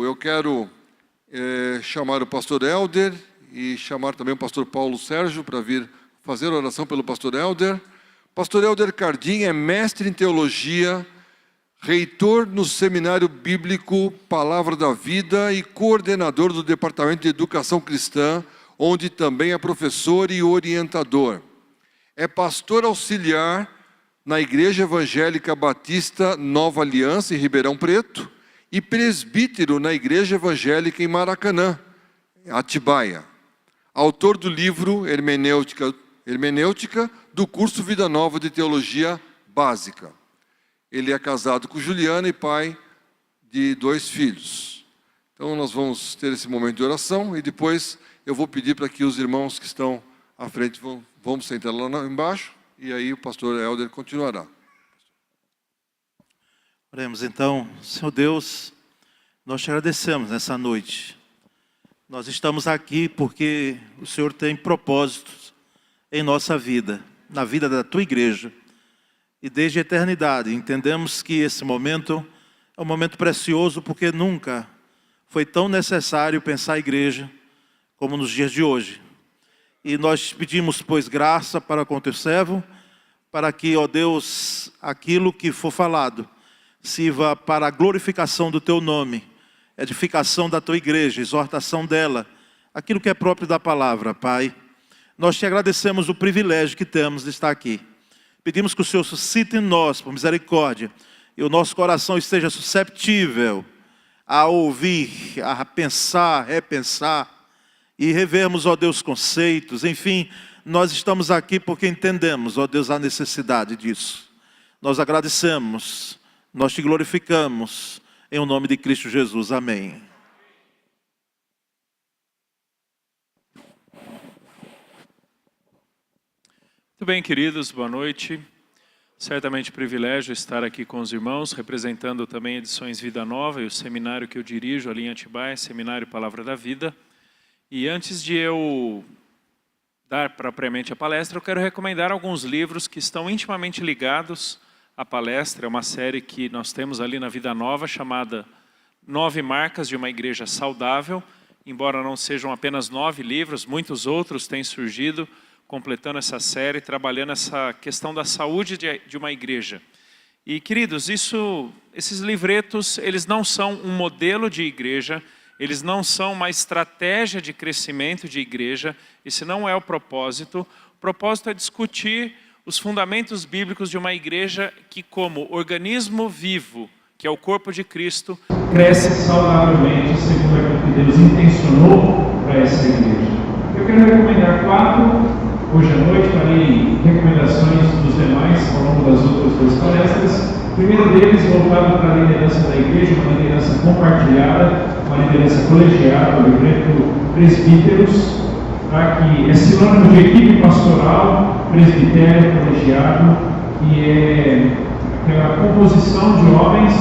Eu quero chamar o pastor Helder e chamar também o pastor Paulo Sérgio para vir fazer a oração pelo pastor Helder. Pastor Helder Cardim é mestre em teologia, reitor no Seminário Bíblico Palavra da Vida e coordenador do Departamento de Educação Cristã, onde também é professor e orientador. É pastor auxiliar na Igreja Evangélica Batista Nova Aliança, em Ribeirão Preto, e presbítero na Igreja Evangélica em Maracanã, Atibaia. Autor do livro Hermenêutica do curso Vida Nova de Teologia Básica. Ele é casado com Juliana e pai de 2 filhos. Então nós vamos ter esse momento de oração e depois eu vou pedir para que os irmãos que estão à frente vamos sentar lá embaixo e aí o pastor Helder continuará. Oremos então. Senhor Deus, nós te agradecemos nessa noite. Nós estamos aqui porque o Senhor tem propósitos em nossa vida, na vida da tua igreja. E desde a eternidade entendemos que esse momento é um momento precioso porque nunca foi tão necessário pensar a igreja como nos dias de hoje. E nós pedimos, pois, graça para com teu servo, para que, ó Deus, aquilo que for falado sirva para a glorificação do teu nome, edificação da tua igreja, exortação dela, aquilo que é próprio da palavra, Pai. Nós te agradecemos o privilégio que temos de estar aqui. Pedimos que o Senhor suscite em nós, por misericórdia, e o nosso coração esteja susceptível a ouvir, a pensar, repensar, e revermos, ó Deus, conceitos. Enfim, nós estamos aqui porque entendemos, ó Deus, a necessidade disso. Nós agradecemos. Nós te glorificamos, em o nome de Cristo Jesus. Amém. Muito bem, queridos, boa noite. Certamente privilégio estar aqui com os irmãos, representando também Edições Vida Nova e o seminário que eu dirijo ali em Atibaia, Seminário Palavra da Vida. E antes de eu dar propriamente a palestra, eu quero recomendar alguns livros que estão intimamente ligados a palestra. É uma série que nós temos ali na Vida Nova, chamada 9 Marcas de uma Igreja Saudável. Embora não sejam apenas 9 livros, muitos outros têm surgido, completando essa série, trabalhando essa questão da saúde de uma igreja. E, queridos, esses livretos, eles não são um modelo de igreja, eles não são uma estratégia de crescimento de igreja, esse não é o propósito. O propósito é discutir os fundamentos bíblicos de uma igreja que, como organismo vivo, que é o corpo de Cristo, cresce saudavelmente segundo aquilo que Deus intencionou para essa igreja. Eu quero recomendar 4, hoje à noite, farei recomendações dos demais ao longo das outras 2 palestras. O primeiro deles voltado para a liderança da igreja, uma liderança compartilhada, uma liderança colegiada, o livreto Presbíteros, que é sinônimo de equipe pastoral, presbitério, colegiado, que é aquela composição de homens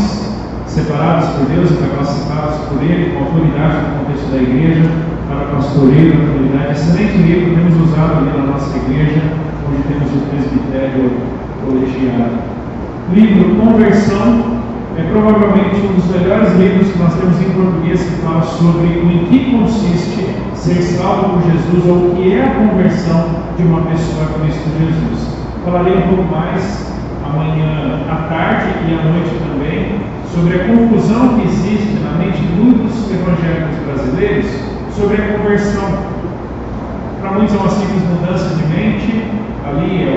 separados por Deus e capacitados por Ele, com autoridade no contexto da igreja, para pastoreio e autoridade. Excelente livro, temos usado ali na nossa igreja, onde temos o presbitério colegiado. Livro Conversão é provavelmente um dos melhores livros que nós temos em português que fala sobre em que consiste ser salvo por Jesus, ou o que é a conversão de uma pessoa a Cristo Jesus. Falarei um pouco mais amanhã à tarde e à noite também sobre a confusão que existe na mente de muitos evangélicos brasileiros sobre a conversão. Para muitos é uma simples mudança de mente, ali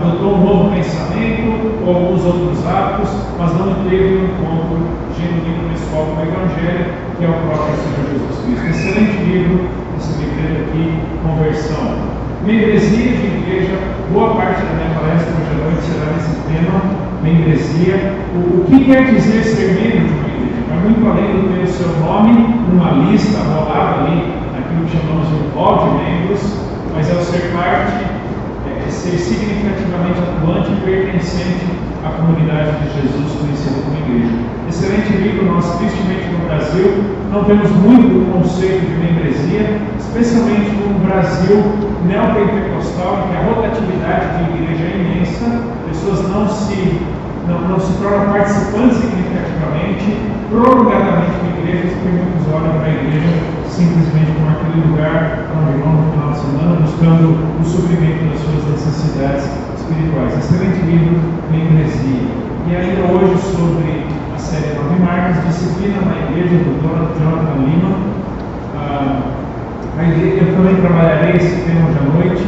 adotou um novo pensamento ou alguns outros hábitos, mas não teve um encontro genuíno pessoal com o Evangelho, que é o próprio Senhor Jesus Cristo. Excelente livro, esse livro aqui, Conversão. Membresia de igreja, boa parte da minha palestra hoje à noite será nesse tema, membresia. O que quer dizer ser membro de uma igreja? Vai muito além do ter o seu nome numa lista rolada ali, naquilo que chamamos de hall de membros, mas é o ser parte, ser significativamente atuante e pertencente à comunidade de Jesus, conhecida como igreja. Excelente livro. Nós, tristemente no Brasil, não temos muito o conceito de membresia, especialmente no Brasil neopentecostal, em que a rotatividade de igreja é imensa, pessoas não se tornam participantes significativamente, prolongadamente de igrejas, suprimento das suas necessidades espirituais. Excelente livro, Membresia. E ainda hoje sobre a série 9 Marcas, Disciplina na Igreja, do Jonathan Lima. Eu também trabalharei esse tema hoje à noite.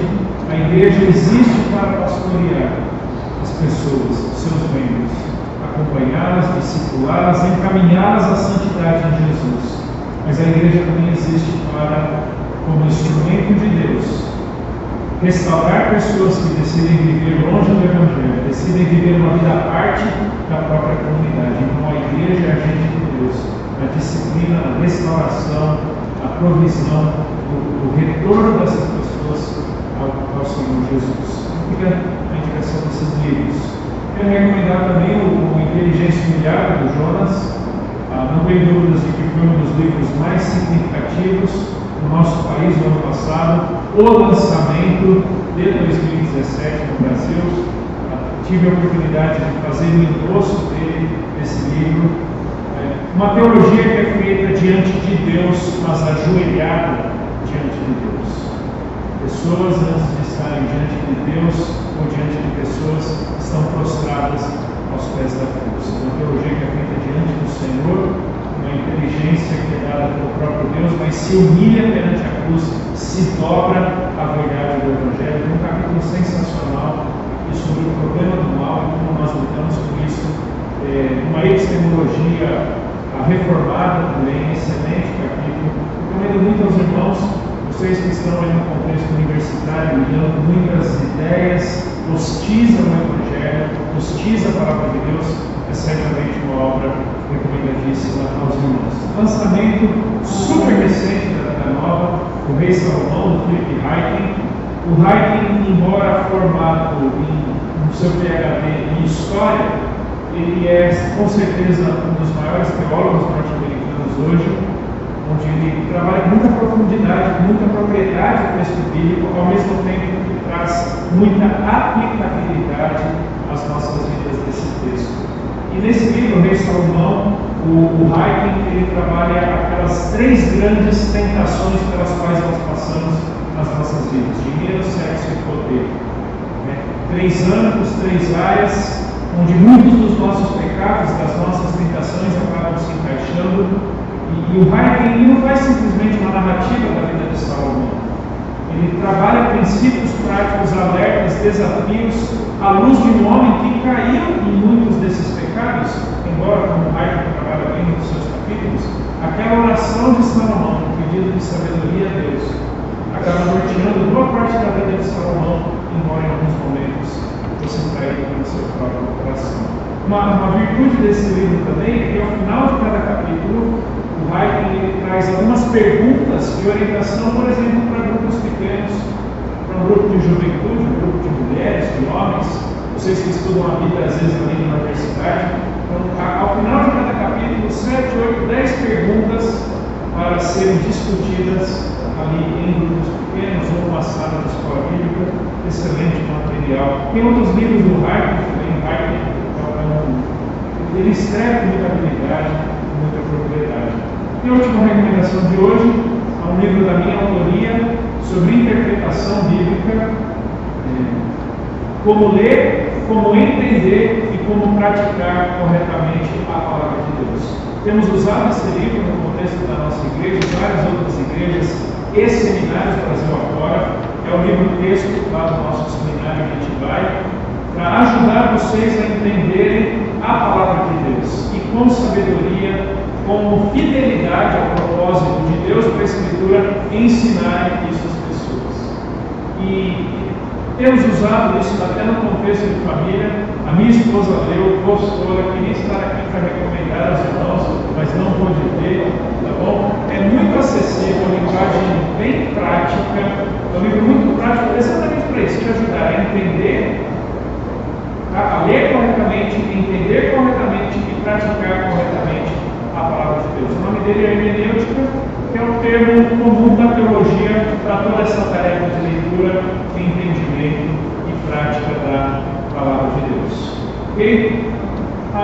A igreja existe para pastorear as pessoas, seus membros, acompanhá-las, discipulá-las, encaminhá-las à santidade em Jesus. Mas a igreja também existe para, como instrumento de Deus, restaurar pessoas que decidem viver longe do Evangelho, decidem viver uma vida à parte da própria comunidade. Então a igreja é agente de Deus, na disciplina, na restauração, a provisão do retorno dessas pessoas ao Senhor Jesus. Fica a indicação desses livros. Quero recomendar também o Inteligência Humilhada, do Jonas. Não tenho dúvidas de que foi um dos livros mais significativos no nosso país no ano passado. O lançamento de 2017 no Brasil. Tive a oportunidade de fazer o endosso desse livro. Uma teologia que é feita diante de Deus, mas ajoelhada diante de Deus. Pessoas, antes de estarem diante de Deus ou diante de pessoas, estão prostradas aos pés da cruz. Uma teologia que é feita diante do Senhor, uma inteligência que é dada pelo próprio Deus, mas se humilha perante a cruz, se dobra à verdade do Evangelho. Um capítulo sensacional sobre o problema do mal e como nós lidamos com isso. Uma epistemologia reformada também, excelente capítulo. Recomendo muito aos irmãos, vocês que estão aí no contexto universitário, lendo muitas ideias, hostiza o Evangelho, hostiza a palavra de Deus, é certamente uma obra recomendadíssima aos irmãos. Lançamento super recente da Vida Nova, o Rei Salomão, do Philip Ryken. O Ryken, embora formado no seu PhD em História, ele é com certeza um dos maiores teólogos norte-americanos hoje, onde ele trabalha com muita profundidade, com muita propriedade do texto bíblico, ao mesmo tempo que traz muita aplicabilidade às nossas vidas desse texto. E nesse livro, o Rei Salomão, o Ryken, ele trabalha aquelas 3 grandes tentações pelas quais nós passamos nas nossas vidas: dinheiro, sexo e poder. 3 âmbitos, 3 áreas, onde muitos dos nossos pecados, das nossas tentações acabam se encaixando. E o Ryken não faz simplesmente uma narrativa da vida de Salomão. Ele trabalha princípios práticos, alertas, desafios, à luz de um homem que caiu em muitos desses pecados, embora, como o Ryken trabalha bem nos seus capítulos, aquela oração de Salomão, um pedido de sabedoria a Deus, acaba norteando boa parte da vida de Salomão, embora em alguns momentos fosse traído pelo seu próprio coração. Uma virtude desse livro também é que ao final de cada capítulo, o Ryken traz algumas perguntas de orientação, por exemplo, para grupos pequenos, para um grupo de juventude, um grupo de mulheres, de homens, vocês que estudam a Bíblia às vezes ali na universidade. Então, ao final de cada capítulo, 7, 8, 10 perguntas para serem discutidas ali em grupos pequenos ou numa sala de escola bíblica. Excelente material. Tem outros livros do Ryken também. Ele escreve com muita habilidade, com muita propriedade. E a última recomendação de hoje é um livro da minha autoria sobre interpretação bíblica, como ler, como entender e como praticar corretamente a palavra de Deus. Temos usado esse livro no contexto da nossa igreja, várias outras igrejas e seminários Brasil afora. É o livro texto lá do nosso seminário de Atibaia, para ajudar vocês a entenderem a palavra de Deus e com sabedoria, com fidelidade ao propósito de Deus para a Escritura, ensinarem isso às pessoas. E temos usado isso até no contexto de família. A minha esposa leu, gostou, ela queria estar aqui para recomendar aos irmãos, mas não pôde ver, tá bom? É muito acessível, a linguagem bem prática, é um livro muito prático, exatamente para isso, te ajudar a entender, a ler corretamente, entender corretamente e praticar corretamente a palavra de Deus. O nome dele é hermenêutica, que é o termo comum da teologia para toda essa tarefa de leitura, entendimento e prática da palavra de Deus. Ok?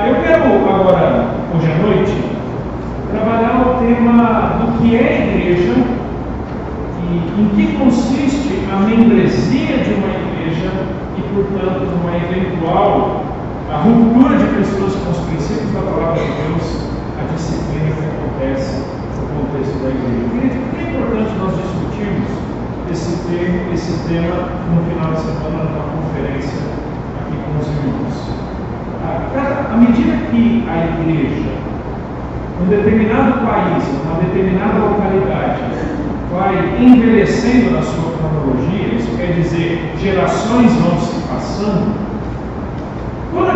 Eu quero agora, hoje à noite, trabalhar o tema do que é igreja e em que consiste a membresia de uma igreja e, portanto, uma eventual ruptura de pessoas com os princípios da palavra de Deus, a disciplina que acontece no contexto da igreja. Querido, por que é importante nós discutirmos esse tema no final de semana, numa conferência aqui com os irmãos? À medida que a igreja, um determinado país, uma determinada localidade, vai envelhecendo na sua cronologia, isso quer dizer, gerações vão se passando, toda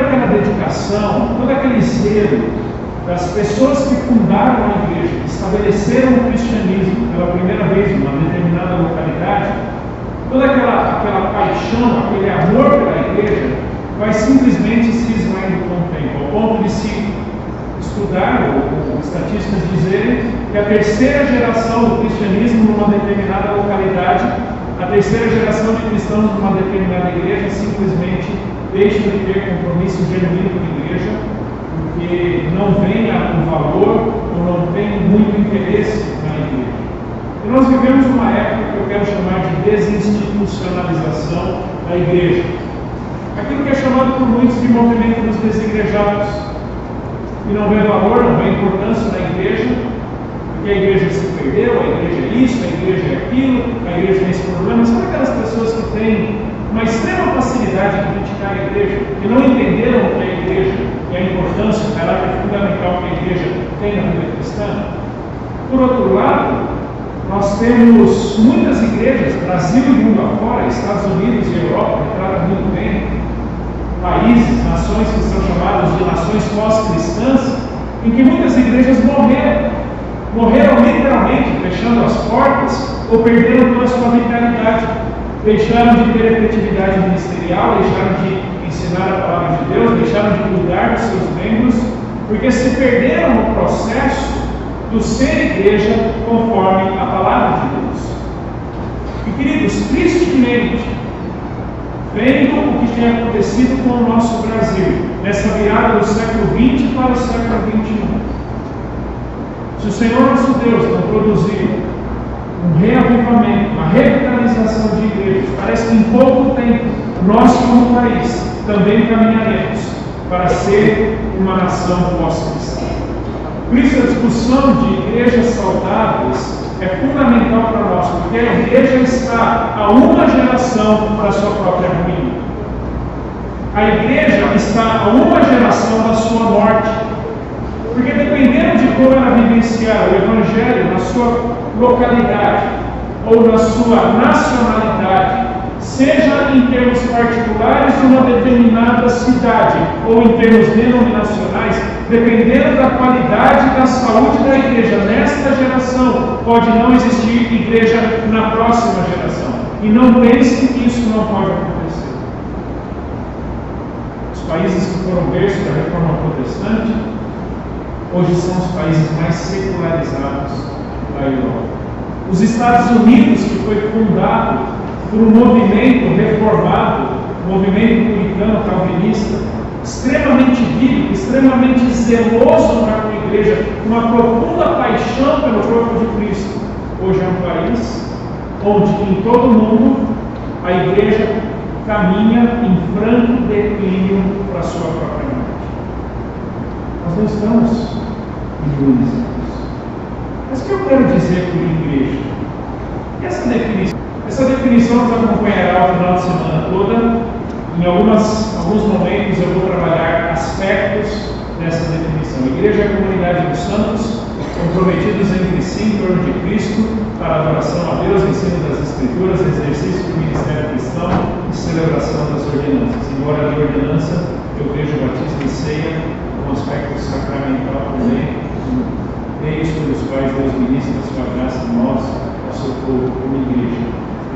aquela dedicação, todo aquele zelo das pessoas que fundaram a igreja, que estabeleceram o cristianismo pela primeira vez em uma determinada localidade, toda aquela paixão, aquele amor pela igreja, vai simplesmente se esvaindo com o tempo, ao ponto de se estudar, ou estatísticas dizerem, que a terceira geração do cristianismo numa determinada localidade, a terceira geração de cristãos numa determinada igreja, simplesmente deixa de ter compromisso genuíno com a igreja, porque não vem o valor ou não tem muito interesse na igreja. E nós vivemos uma época que eu quero chamar de desinstitucionalização da igreja. Aquilo que é chamado por muitos de movimento dos desigrejados, que não vê valor, não vê importância na igreja, porque a igreja se perdeu, a igreja é isso, a igreja é aquilo, a igreja tem esse problema. São aquelas pessoas que têm uma extrema facilidade de criticar a igreja, que não entenderam o que é a igreja e a importância, o caráter fundamental que a igreja tem na vida cristã. Por outro lado, nós temos muitas igrejas, Brasil e mundo afora, Estados Unidos e Europa, que tratam muito bem, países, nações que são chamadas de nações pós-cristãs, em que muitas igrejas morreram literalmente, fechando as portas ou perderam toda a sua vitalidade, deixaram de ter efetividade ministerial, deixaram de ensinar a palavra de Deus, deixaram de cuidar dos seus membros, porque se perderam no processo do ser igreja conforme a palavra de Deus. E queridos, tristemente, vendo o que tem acontecido com o nosso Brasil, nessa virada do século XX para o século XXI, se o Senhor nosso Deus não produzir um reavivamento, uma revitalização de igrejas, parece que em pouco tempo, nós como país também caminharemos para ser uma nação pós-cristã. Por isso a discussão de igrejas saudáveis é fundamental para nós, porque a igreja está a uma geração da sua própria ruína. A igreja está a uma geração da sua morte. Porque dependendo de como ela vivenciar o Evangelho na sua localidade ou na sua nacionalidade, seja em termos particulares de uma determinada cidade ou em termos denominacionais, dependendo da qualidade da saúde da igreja nesta geração, pode não existir igreja na próxima geração. E não pense que isso não pode acontecer. Os países que foram berço da reforma protestante hoje são os países mais secularizados da Europa. Os Estados Unidos, que foi fundado por um movimento reformado, movimento puritano calvinista, extremamente bíblico, extremamente zeloso para com a igreja, uma profunda paixão pelo corpo de Cristo. Hoje é um país onde em todo o mundo a igreja caminha em franco declínio para a sua própria morte. Nós não estamos em ruínas. Mas o que eu quero dizer por igreja? Essa definição nos acompanhará o final de semana toda. Em alguns momentos eu vou trabalhar aspectos dessa definição. Igreja é a comunidade dos santos, comprometidos entre si em torno de Cristo, para adoração a Deus, ensino das Escrituras, exercício do ministério cristão e celebração das ordenanças. Embora de ordenança, eu vejo o batismo e ceia como aspecto sacramental também, meios pelos quais Deus ministra a sua graça a nós, ao seu povo, como igreja.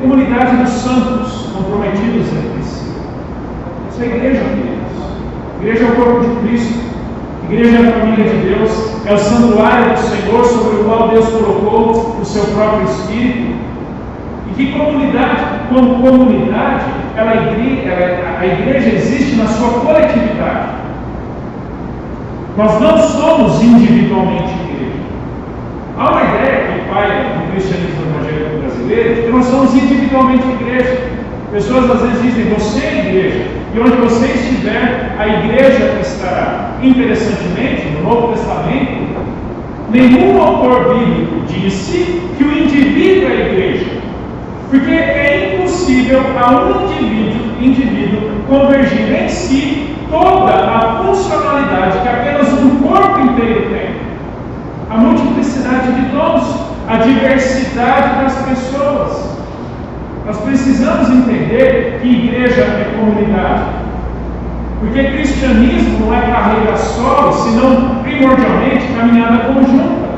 Comunidade dos santos, comprometidos entre si. Isso é igreja, queridos. Igreja é o corpo de Cristo. Igreja é a família de Deus. É o santuário do Senhor sobre o qual Deus colocou o seu próprio Espírito. E que comunidade? Como comunidade, a igreja existe na sua coletividade. Nós não somos individualmente igreja. Há uma ideia que paira no cristianismo evangélico brasileiro perceber que nós somos individualmente igreja. Pessoas às vezes dizem, você é igreja, e onde você estiver, a igreja estará. Interessantemente, no Novo Testamento, nenhum autor bíblico disse que o indivíduo é a igreja, porque é impossível a um indivíduo convergir em si toda a funcionalidade que apenas um corpo inteiro tem. A multiplicidade de dons, a diversidade das pessoas. Nós precisamos entender que igreja é comunidade. Porque cristianismo não é carreira solo, senão primordialmente caminhada conjunta.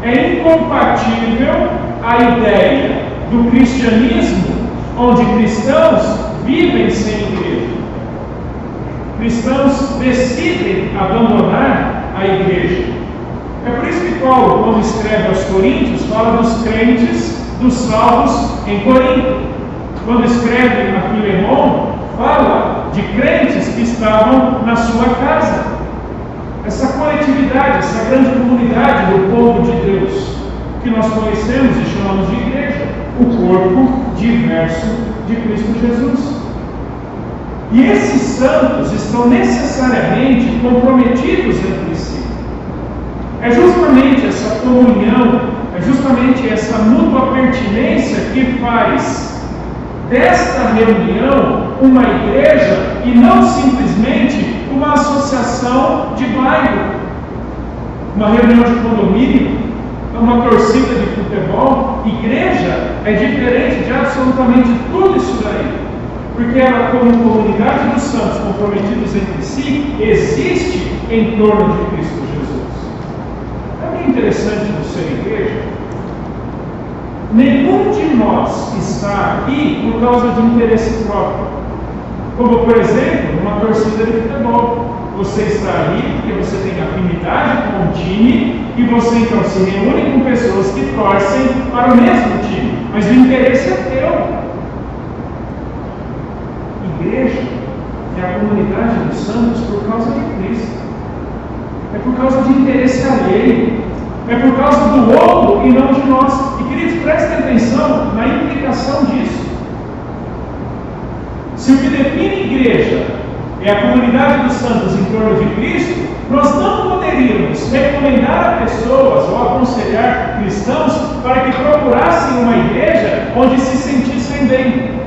É incompatível a ideia do cristianismo onde cristãos vivem sem igreja. Cristãos decidem abandonar a igreja. É por isso que Paulo, quando escreve aos Coríntios, fala dos crentes, dos salvos em Corinto. Quando escreve a Filemon, fala de crentes que estavam na sua casa. Essa coletividade, essa grande comunidade do povo de Deus, que nós conhecemos e chamamos de igreja, o corpo diverso de Cristo Jesus. E esses santos estão necessariamente comprometidos entre si. É justamente essa comunhão, é justamente essa mútua pertinência que faz desta reunião uma igreja e não simplesmente uma associação de bairro, uma reunião de condomínio, uma torcida de futebol. Igreja é diferente de absolutamente tudo isso daí, porque ela, como comunidade dos santos comprometidos entre si, existe em torno de Cristo Jesus. É interessante do ser igreja. Nenhum de nós está aqui por causa de interesse próprio. Como, por exemplo, uma torcida de futebol. Você está ali porque você tem afinidade com o time e você então se reúne com pessoas que torcem para o mesmo time. Mas o interesse é teu. Igreja é a comunidade dos santos por causa de Cristo. É por causa de interesse alheio. É por causa do outro e não de nós. E queridos, prestem atenção na implicação disso. Se o que define igreja é a comunidade dos santos em torno de Cristo, nós não poderíamos recomendar a pessoas ou aconselhar cristãos para que procurassem uma igreja onde se sentissem bem.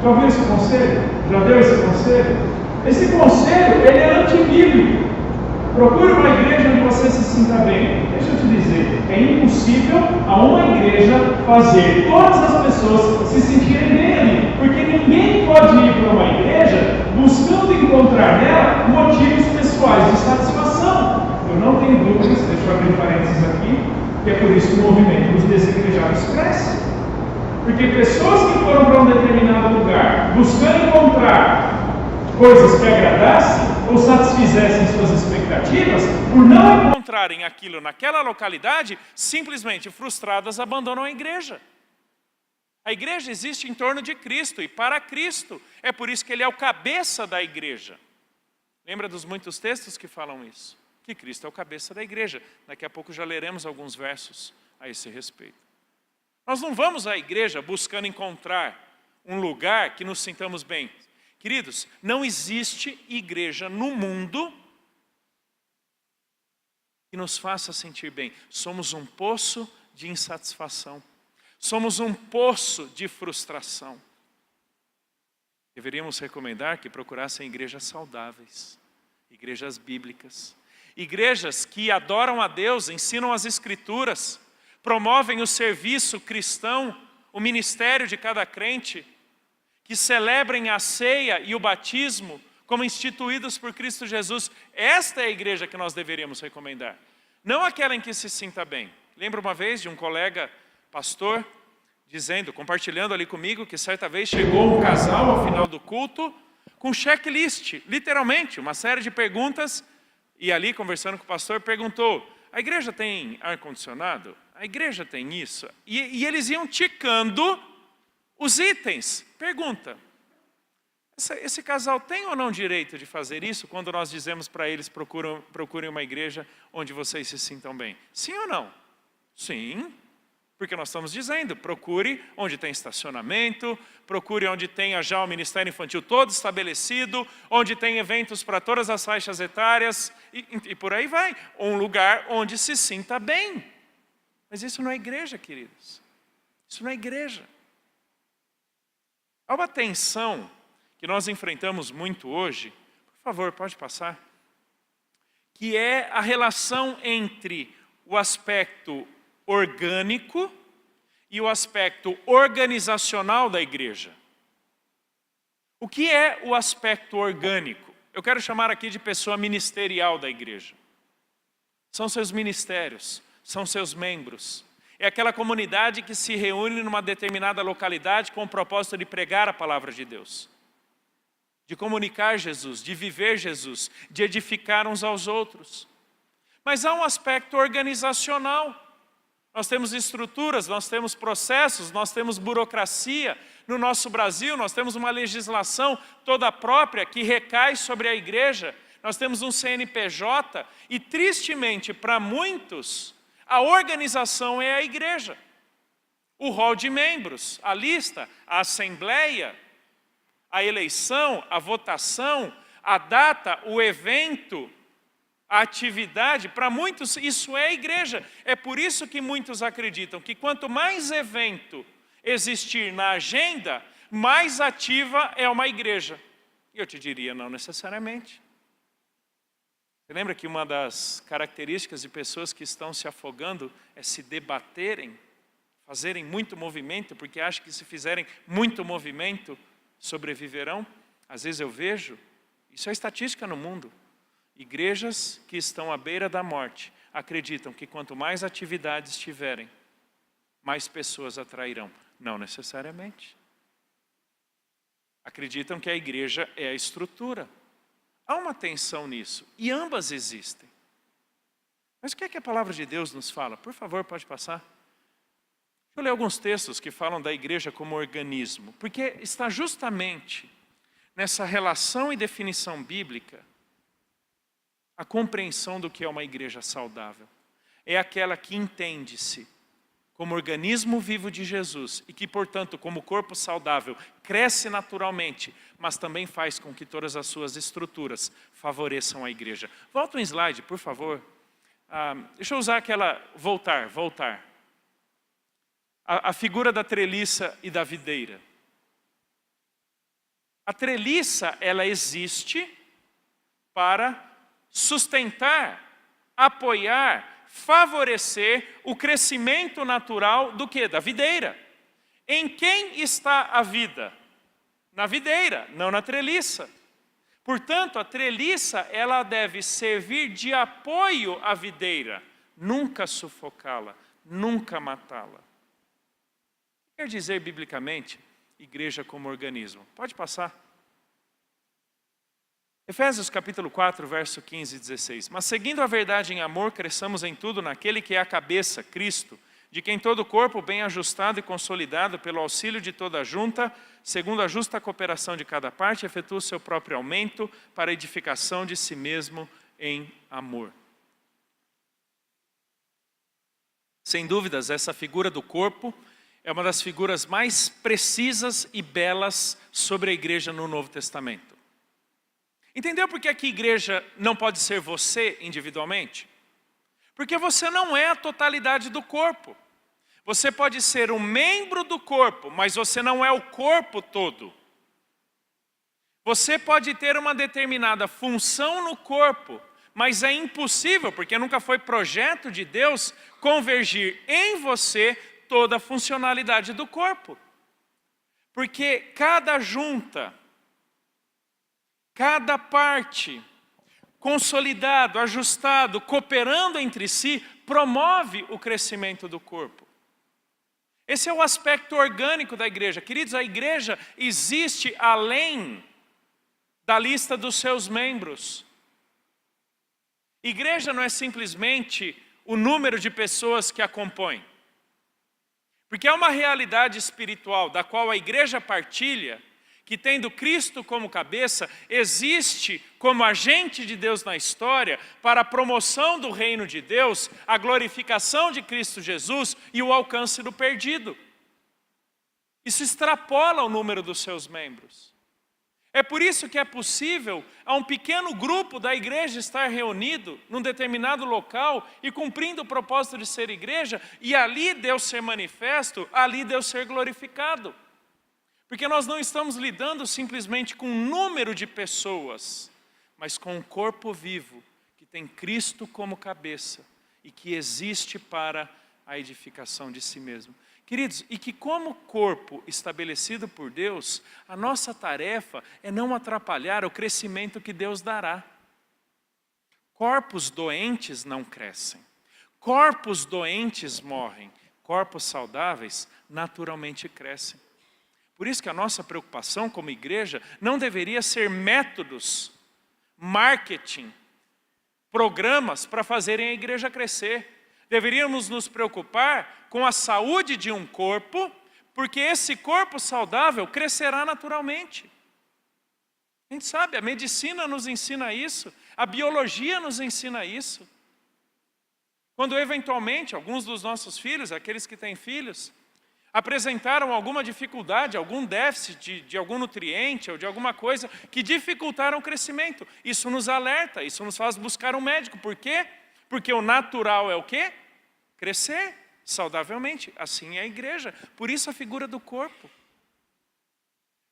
Já ouviu esse conselho? Já deu esse conselho? Esse conselho, ele é antibíblico. Procure uma igreja onde você se sinta bem. Deixa eu te dizer, é impossível a uma igreja fazer todas as pessoas se sentirem bem ali, porque ninguém pode ir para uma igreja buscando encontrar nela motivos pessoais de satisfação. Eu não tenho dúvidas, deixa eu abrir parênteses aqui, que é por isso que o movimento dos desigrejados cresce. Porque pessoas que foram para um determinado lugar buscando encontrar coisas que agradassem ou satisfizessem suas expectativas, por não encontrarem aquilo naquela localidade, simplesmente frustradas abandonam a igreja. A igreja existe em torno de Cristo e para Cristo. É por isso que Ele é o cabeça da igreja. Lembra dos muitos textos que falam isso? Que Cristo é o cabeça da igreja. Daqui a pouco já leremos alguns versos a esse respeito. Nós não vamos à igreja buscando encontrar um lugar que nos sintamos bem. Queridos, não existe igreja no mundo que nos faça sentir bem. Somos um poço de insatisfação. Somos um poço de frustração. Deveríamos recomendar que procurassem igrejas saudáveis, igrejas bíblicas, igrejas que adoram a Deus, ensinam as Escrituras, promovem o serviço cristão, o ministério de cada crente, que celebrem a ceia e o batismo como instituídos por Cristo Jesus. Esta é a igreja que nós deveríamos recomendar, não aquela em que se sinta bem. Lembro uma vez de um colega pastor dizendo, compartilhando ali comigo, que certa vez chegou um casal ao final do culto com checklist, literalmente, uma série de perguntas, e ali conversando com o pastor perguntou, a igreja tem ar-condicionado? A igreja tem isso? E eles iam ticando os itens. Pergunta, esse casal tem ou não direito de fazer isso quando nós dizemos para eles procurem uma igreja onde vocês se sintam bem? Sim ou não? Sim. Porque nós estamos dizendo, procure onde tem estacionamento, procure onde tenha já o Ministério Infantil todo estabelecido, onde tem eventos para todas as faixas etárias, e por aí vai. Um lugar onde se sinta bem. Mas isso não é igreja, queridos. Isso não é igreja. Há uma tensão que nós enfrentamos muito hoje, por favor, pode passar, que é a relação entre o aspecto orgânico e o aspecto organizacional da igreja. O que é o aspecto orgânico? Eu quero chamar aqui de pessoa ministerial da igreja. São seus ministérios, são seus membros. É aquela comunidade que se reúne numa determinada localidade com o propósito de pregar a palavra de Deus, de comunicar Jesus, de viver Jesus, de edificar uns aos outros. Mas há um aspecto organizacional. Nós temos estruturas, nós temos processos, nós temos burocracia. No nosso Brasil, nós temos uma legislação toda própria que recai sobre a igreja. Nós temos um CNPJ e, tristemente, para muitos, a organização é a igreja. O rol de membros, a lista, a assembleia, a eleição, a votação, a data, o evento, a atividade, para muitos isso é a igreja. É por isso que muitos acreditam que quanto mais evento existir na agenda, mais ativa é uma igreja. E eu te diria, não necessariamente. Você lembra que uma das características de pessoas que estão se afogando é se debaterem, fazerem muito movimento, porque acham que se fizerem muito movimento, sobreviverão? Às vezes eu vejo, isso é estatística no mundo, igrejas que estão à beira da morte acreditam que quanto mais atividades tiverem, mais pessoas atrairão. Não necessariamente. Acreditam que a igreja é a estrutura. Há uma tensão nisso, e ambas existem. Mas o que é que a palavra de Deus nos fala? Por favor, pode passar. Deixa eu ler alguns textos que falam da igreja como organismo, porque está justamente nessa relação e definição bíblica a compreensão do que é uma igreja saudável. É aquela que entende-se como organismo vivo de Jesus e que, portanto, como corpo saudável, cresce naturalmente, mas também faz com que todas as suas estruturas favoreçam a igreja. Volta um slide, por favor. Deixa eu usar aquela... Voltar. A figura da treliça e da videira. A treliça, ela existe para sustentar, apoiar, favorecer o crescimento natural do quê? Da videira. Em quem está a vida? Na videira, não na treliça. Portanto, a treliça, ela deve servir de apoio à videira, nunca sufocá-la, nunca matá-la. O que quer dizer biblicamente igreja como organismo? Pode passar. Efésios capítulo 4, verso 15 e 16. Mas seguindo a verdade em amor, cresçamos em tudo naquele que é a cabeça, Cristo, de quem todo o corpo, bem ajustado e consolidado pelo auxílio de toda a junta, segundo a justa cooperação de cada parte, efetua o seu próprio aumento para a edificação de si mesmo em amor. Sem dúvidas, essa figura do corpo é uma das figuras mais precisas e belas sobre a igreja no Novo Testamento. Entendeu por que aqui a igreja não pode ser você individualmente? Porque você não é a totalidade do corpo. Você pode ser um membro do corpo, mas você não é o corpo todo. Você pode ter uma determinada função no corpo, mas é impossível, porque nunca foi projeto de Deus, convergir em você toda a funcionalidade do corpo. Porque cada junta, cada parte, consolidado, ajustado, cooperando entre si, promove o crescimento do corpo. Esse é o aspecto orgânico da igreja. Queridos, a igreja existe além da lista dos seus membros. Igreja não é simplesmente o número de pessoas que a compõem. Porque é uma realidade espiritual da qual a igreja partilha, que tendo Cristo como cabeça, existe como agente de Deus na história para a promoção do reino de Deus, a glorificação de Cristo Jesus e o alcance do perdido. Isso extrapola o número dos seus membros. É por isso que é possível a um pequeno grupo da igreja estar reunido num determinado local e cumprindo o propósito de ser igreja, e ali Deus ser manifesto, ali Deus ser glorificado. Porque nós não estamos lidando simplesmente com um número de pessoas, mas com um corpo vivo que tem Cristo como cabeça e que existe para a edificação de si mesmo. Queridos, e que como corpo estabelecido por Deus, a nossa tarefa é não atrapalhar o crescimento que Deus dará. Corpos doentes não crescem. Corpos doentes morrem. Corpos saudáveis naturalmente crescem. Por isso que a nossa preocupação como igreja não deveria ser métodos, marketing, programas para fazerem a igreja crescer. Deveríamos nos preocupar com a saúde de um corpo, porque esse corpo saudável crescerá naturalmente. A gente sabe, a medicina nos ensina isso, a biologia nos ensina isso. Quando eventualmente alguns dos nossos filhos, aqueles que têm filhos, apresentaram alguma dificuldade, algum déficit de algum nutriente ou de alguma coisa que dificultaram o crescimento, isso nos alerta, isso nos faz buscar um médico. Por quê? Porque o natural é o quê? Crescer saudavelmente. Assim é a igreja. Por isso a figura do corpo.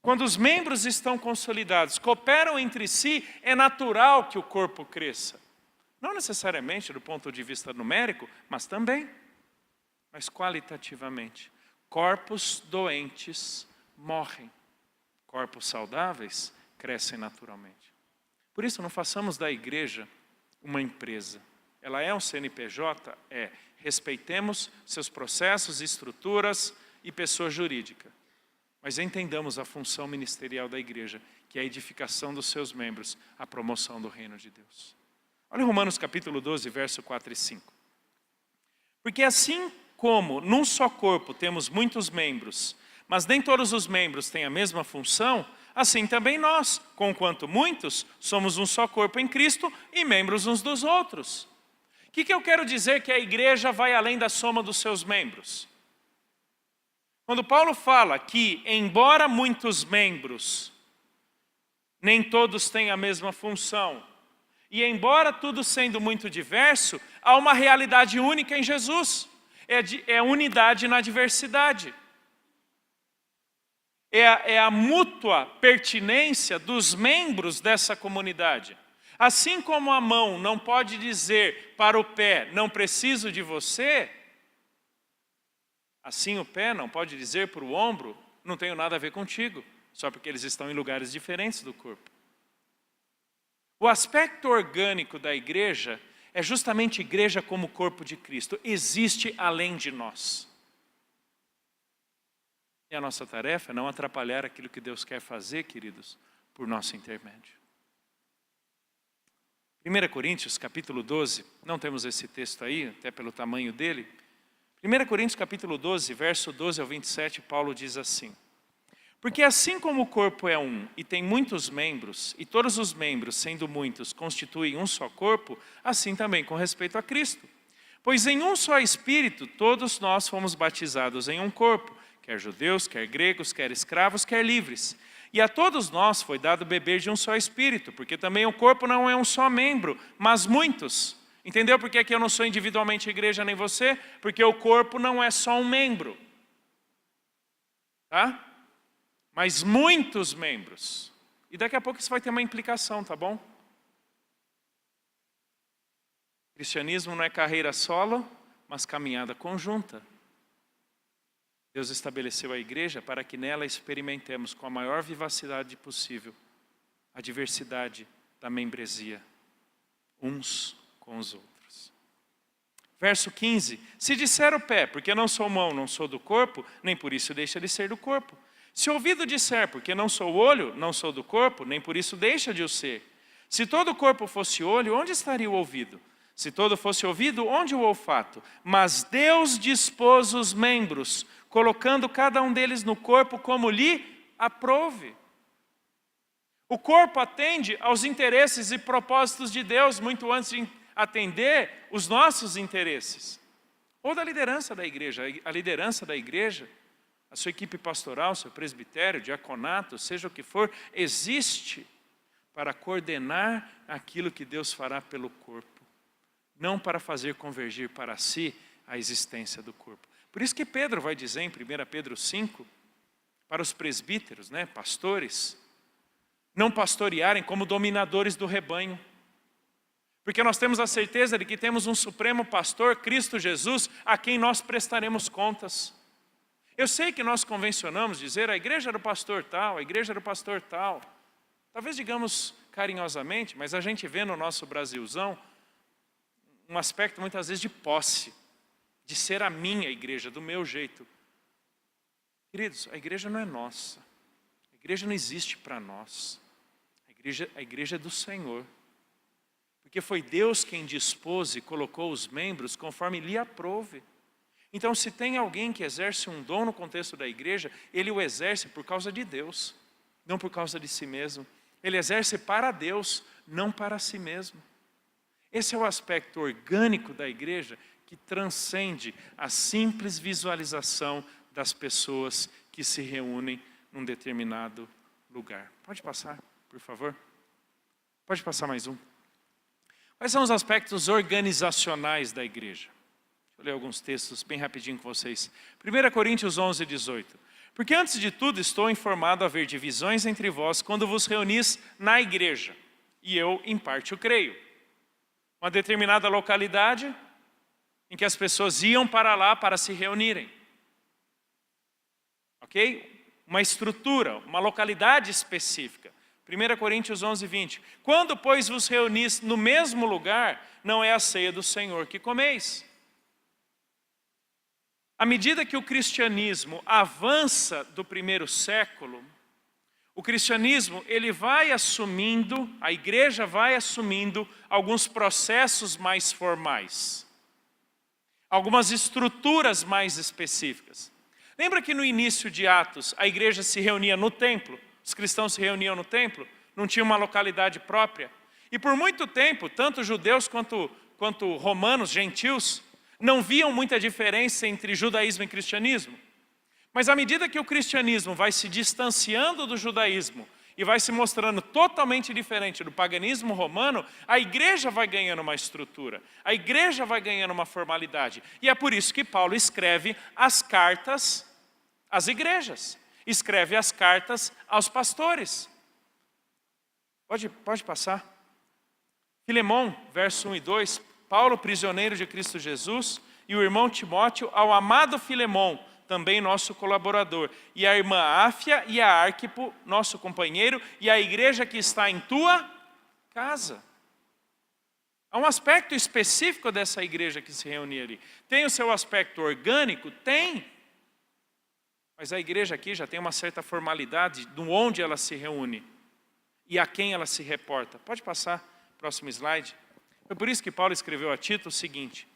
Quando os membros estão consolidados, cooperam entre si, é natural que o corpo cresça. Não necessariamente do ponto de vista numérico, mas também. Mas qualitativamente. Corpos doentes morrem. Corpos saudáveis crescem naturalmente. Por isso não façamos da igreja uma empresa. Ela é um CNPJ? É. Respeitemos seus processos, estruturas e pessoa jurídica. Mas entendamos a função ministerial da igreja, que é a edificação dos seus membros, a promoção do reino de Deus. Olha Romanos capítulo 12, verso 4 e 5. Porque assim como num só corpo temos muitos membros, mas nem todos os membros têm a mesma função, assim também nós, conquanto muitos, somos um só corpo em Cristo e membros uns dos outros. O que eu quero dizer que a igreja vai além da soma dos seus membros? Quando Paulo fala que, embora muitos membros, nem todos têm a mesma função, e embora tudo sendo muito diverso, há uma realidade única em Jesus. É unidade na diversidade. É a mútua pertinência dos membros dessa comunidade. Assim como a mão não pode dizer para o pé, não preciso de você, assim o pé não pode dizer para o ombro, não tenho nada a ver contigo, só porque eles estão em lugares diferentes do corpo. O aspecto orgânico da igreja é justamente igreja como corpo de Cristo. Existe além de nós. E a nossa tarefa é não atrapalhar aquilo que Deus quer fazer, queridos, por nosso intermédio. 1 Coríntios capítulo 12, não temos esse texto aí, até pelo tamanho dele. 1 Coríntios capítulo 12, verso 12 ao 27, Paulo diz assim: porque assim como o corpo é um e tem muitos membros, e todos os membros, sendo muitos, constituem um só corpo, assim também com respeito a Cristo. Pois em um só Espírito, todos nós fomos batizados em um corpo, quer judeus, quer gregos, quer escravos, quer livres. E a todos nós foi dado beber de um só Espírito, porque também o corpo não é um só membro, mas muitos. Entendeu por que aqui eu não sou individualmente igreja nem você? Porque o corpo não é só um membro. Tá? Mas muitos membros. E daqui a pouco isso vai ter uma implicação, tá bom? Cristianismo não é carreira solo, mas caminhada conjunta. Deus estabeleceu a igreja para que nela experimentemos com a maior vivacidade possível a diversidade da membresia, uns com os outros. Verso 15: se disser o pé, porque não sou mão, não sou do corpo, nem por isso deixa de ser do corpo. Se o ouvido disser, porque não sou olho, não sou do corpo, nem por isso deixa de o ser. Se todo o corpo fosse olho, onde estaria o ouvido? Se todo fosse ouvido, onde o olfato? Mas Deus dispôs os membros, colocando cada um deles no corpo como lhe aprouve. O corpo atende aos interesses e propósitos de Deus muito antes de atender os nossos interesses. Ou da liderança da igreja. A liderança da igreja, a sua equipe pastoral, seu presbitério, diaconato, seja o que for, existe para coordenar aquilo que Deus fará pelo corpo, não para fazer convergir para si a existência do corpo. Por isso que Pedro vai dizer em 1 Pedro 5, para os presbíteros, pastores, não pastorearem como dominadores do rebanho. Porque nós temos a certeza de que temos um supremo pastor, Cristo Jesus, a quem nós prestaremos contas. Eu sei que nós convencionamos dizer a igreja do pastor tal, a igreja do pastor tal. Talvez digamos carinhosamente, mas a gente vê no nosso Brasilzão um aspecto muitas vezes de posse, de ser a minha igreja, do meu jeito. Queridos, a igreja não é nossa. A igreja não existe para nós. A igreja é do Senhor. Porque foi Deus quem dispôs e colocou os membros conforme lhe aprouve. Então, se tem alguém que exerce um dom no contexto da igreja, ele o exerce por causa de Deus, não por causa de si mesmo. Ele exerce para Deus, não para si mesmo. Esse é o aspecto orgânico da igreja que transcende a simples visualização das pessoas que se reúnem num determinado lugar. Pode passar, por favor? Pode passar mais um. Quais são os aspectos organizacionais da igreja? Deixa eu ler alguns textos bem rapidinho com vocês. 1 Coríntios 11, 18. Porque antes de tudo estou informado a haver divisões entre vós quando vos reunis na igreja. E eu, em parte, o creio. Uma determinada localidade em que as pessoas iam para lá para se reunirem. Ok? Uma estrutura, uma localidade específica. 1 Coríntios 11, 20. Quando, pois, vos reunis no mesmo lugar, não é a ceia do Senhor que comeis. À medida que o cristianismo avança do primeiro século, o cristianismo ele vai assumindo, a igreja vai assumindo alguns processos mais formais. Algumas estruturas mais específicas. Lembra que no início de Atos, a igreja se reunia no templo? Os cristãos se reuniam no templo? Não tinha uma localidade própria? E por muito tempo, tanto judeus quanto romanos, gentios, não viam muita diferença entre judaísmo e cristianismo. Mas à medida que o cristianismo vai se distanciando do judaísmo e vai se mostrando totalmente diferente do paganismo romano, a igreja vai ganhando uma estrutura, a igreja vai ganhando uma formalidade. E é por isso que Paulo escreve as cartas às igrejas, escreve as cartas aos pastores. Pode passar. Filemão, verso 1 e 2, Paulo, prisioneiro de Cristo Jesus, e o irmão Timóteo, ao amado Filemão, também nosso colaborador, e a irmã Áfia e a Arquipo, nosso companheiro, e a igreja que está em tua casa. Há um aspecto específico dessa igreja que se reúne ali. Tem o seu aspecto orgânico? Tem. Mas a igreja aqui já tem uma certa formalidade de onde ela se reúne e a quem ela se reporta. Pode passar, próximo slide. Foi por isso que Paulo escreveu a Tito o seguinte: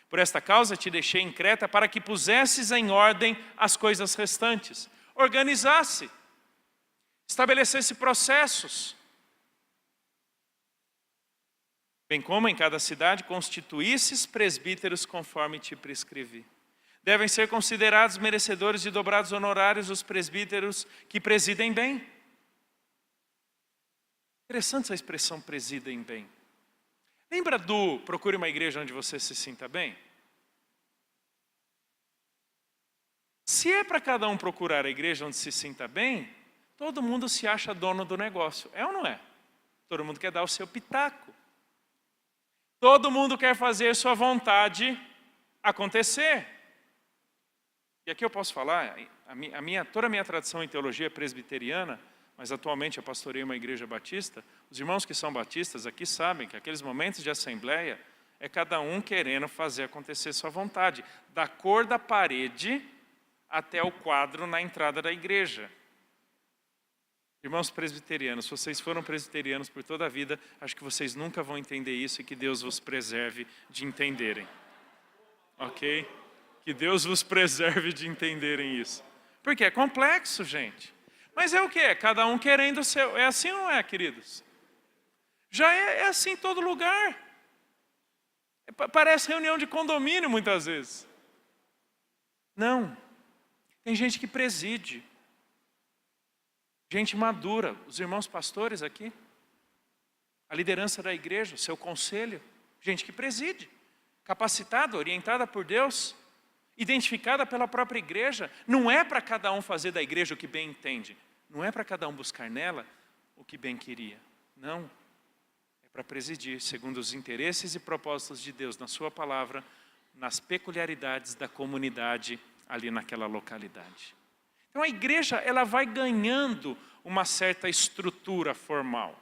por esta causa te deixei em Creta para que pusesses em ordem as coisas restantes, organizasse, estabelecesse processos, bem como em cada cidade constituísses presbíteros conforme te prescrevi. Devem ser considerados merecedores de dobrados honorários os presbíteros que presidem bem. Interessante essa expressão presidem bem. Lembra do procure uma igreja onde você se sinta bem? Se é para cada um procurar a igreja onde se sinta bem, todo mundo se acha dono do negócio. É ou não é? Todo mundo quer dar o seu pitaco. Todo mundo quer fazer sua vontade acontecer. E aqui eu posso falar, toda a minha tradição em teologia é presbiteriana, mas atualmente eu pastorei uma igreja batista. Os irmãos que são batistas aqui sabem que aqueles momentos de assembleia é cada um querendo fazer acontecer sua vontade, da cor da parede até o quadro na entrada da igreja. Irmãos presbiterianos, se vocês foram presbiterianos por toda a vida, acho que vocês nunca vão entender isso e que Deus vos preserve de entenderem. Ok? Que Deus vos preserve de entenderem isso. Porque é complexo, gente. Mas é o quê? Cada um querendo o seu. É assim ou não é, queridos? Já é assim em todo lugar. Parece reunião de condomínio muitas vezes. Não. Tem gente que preside. Gente madura. Os irmãos pastores aqui. A liderança da igreja, o seu conselho. Gente que preside. Capacitada, orientada por Deus. Identificada pela própria igreja. Não é para cada um fazer da igreja o que bem entende. Não é para cada um buscar nela o que bem queria. Não. Para presidir segundo os interesses e propósitos de Deus na sua palavra, nas peculiaridades da comunidade ali naquela localidade. Então a igreja, ela vai ganhando uma certa estrutura formal.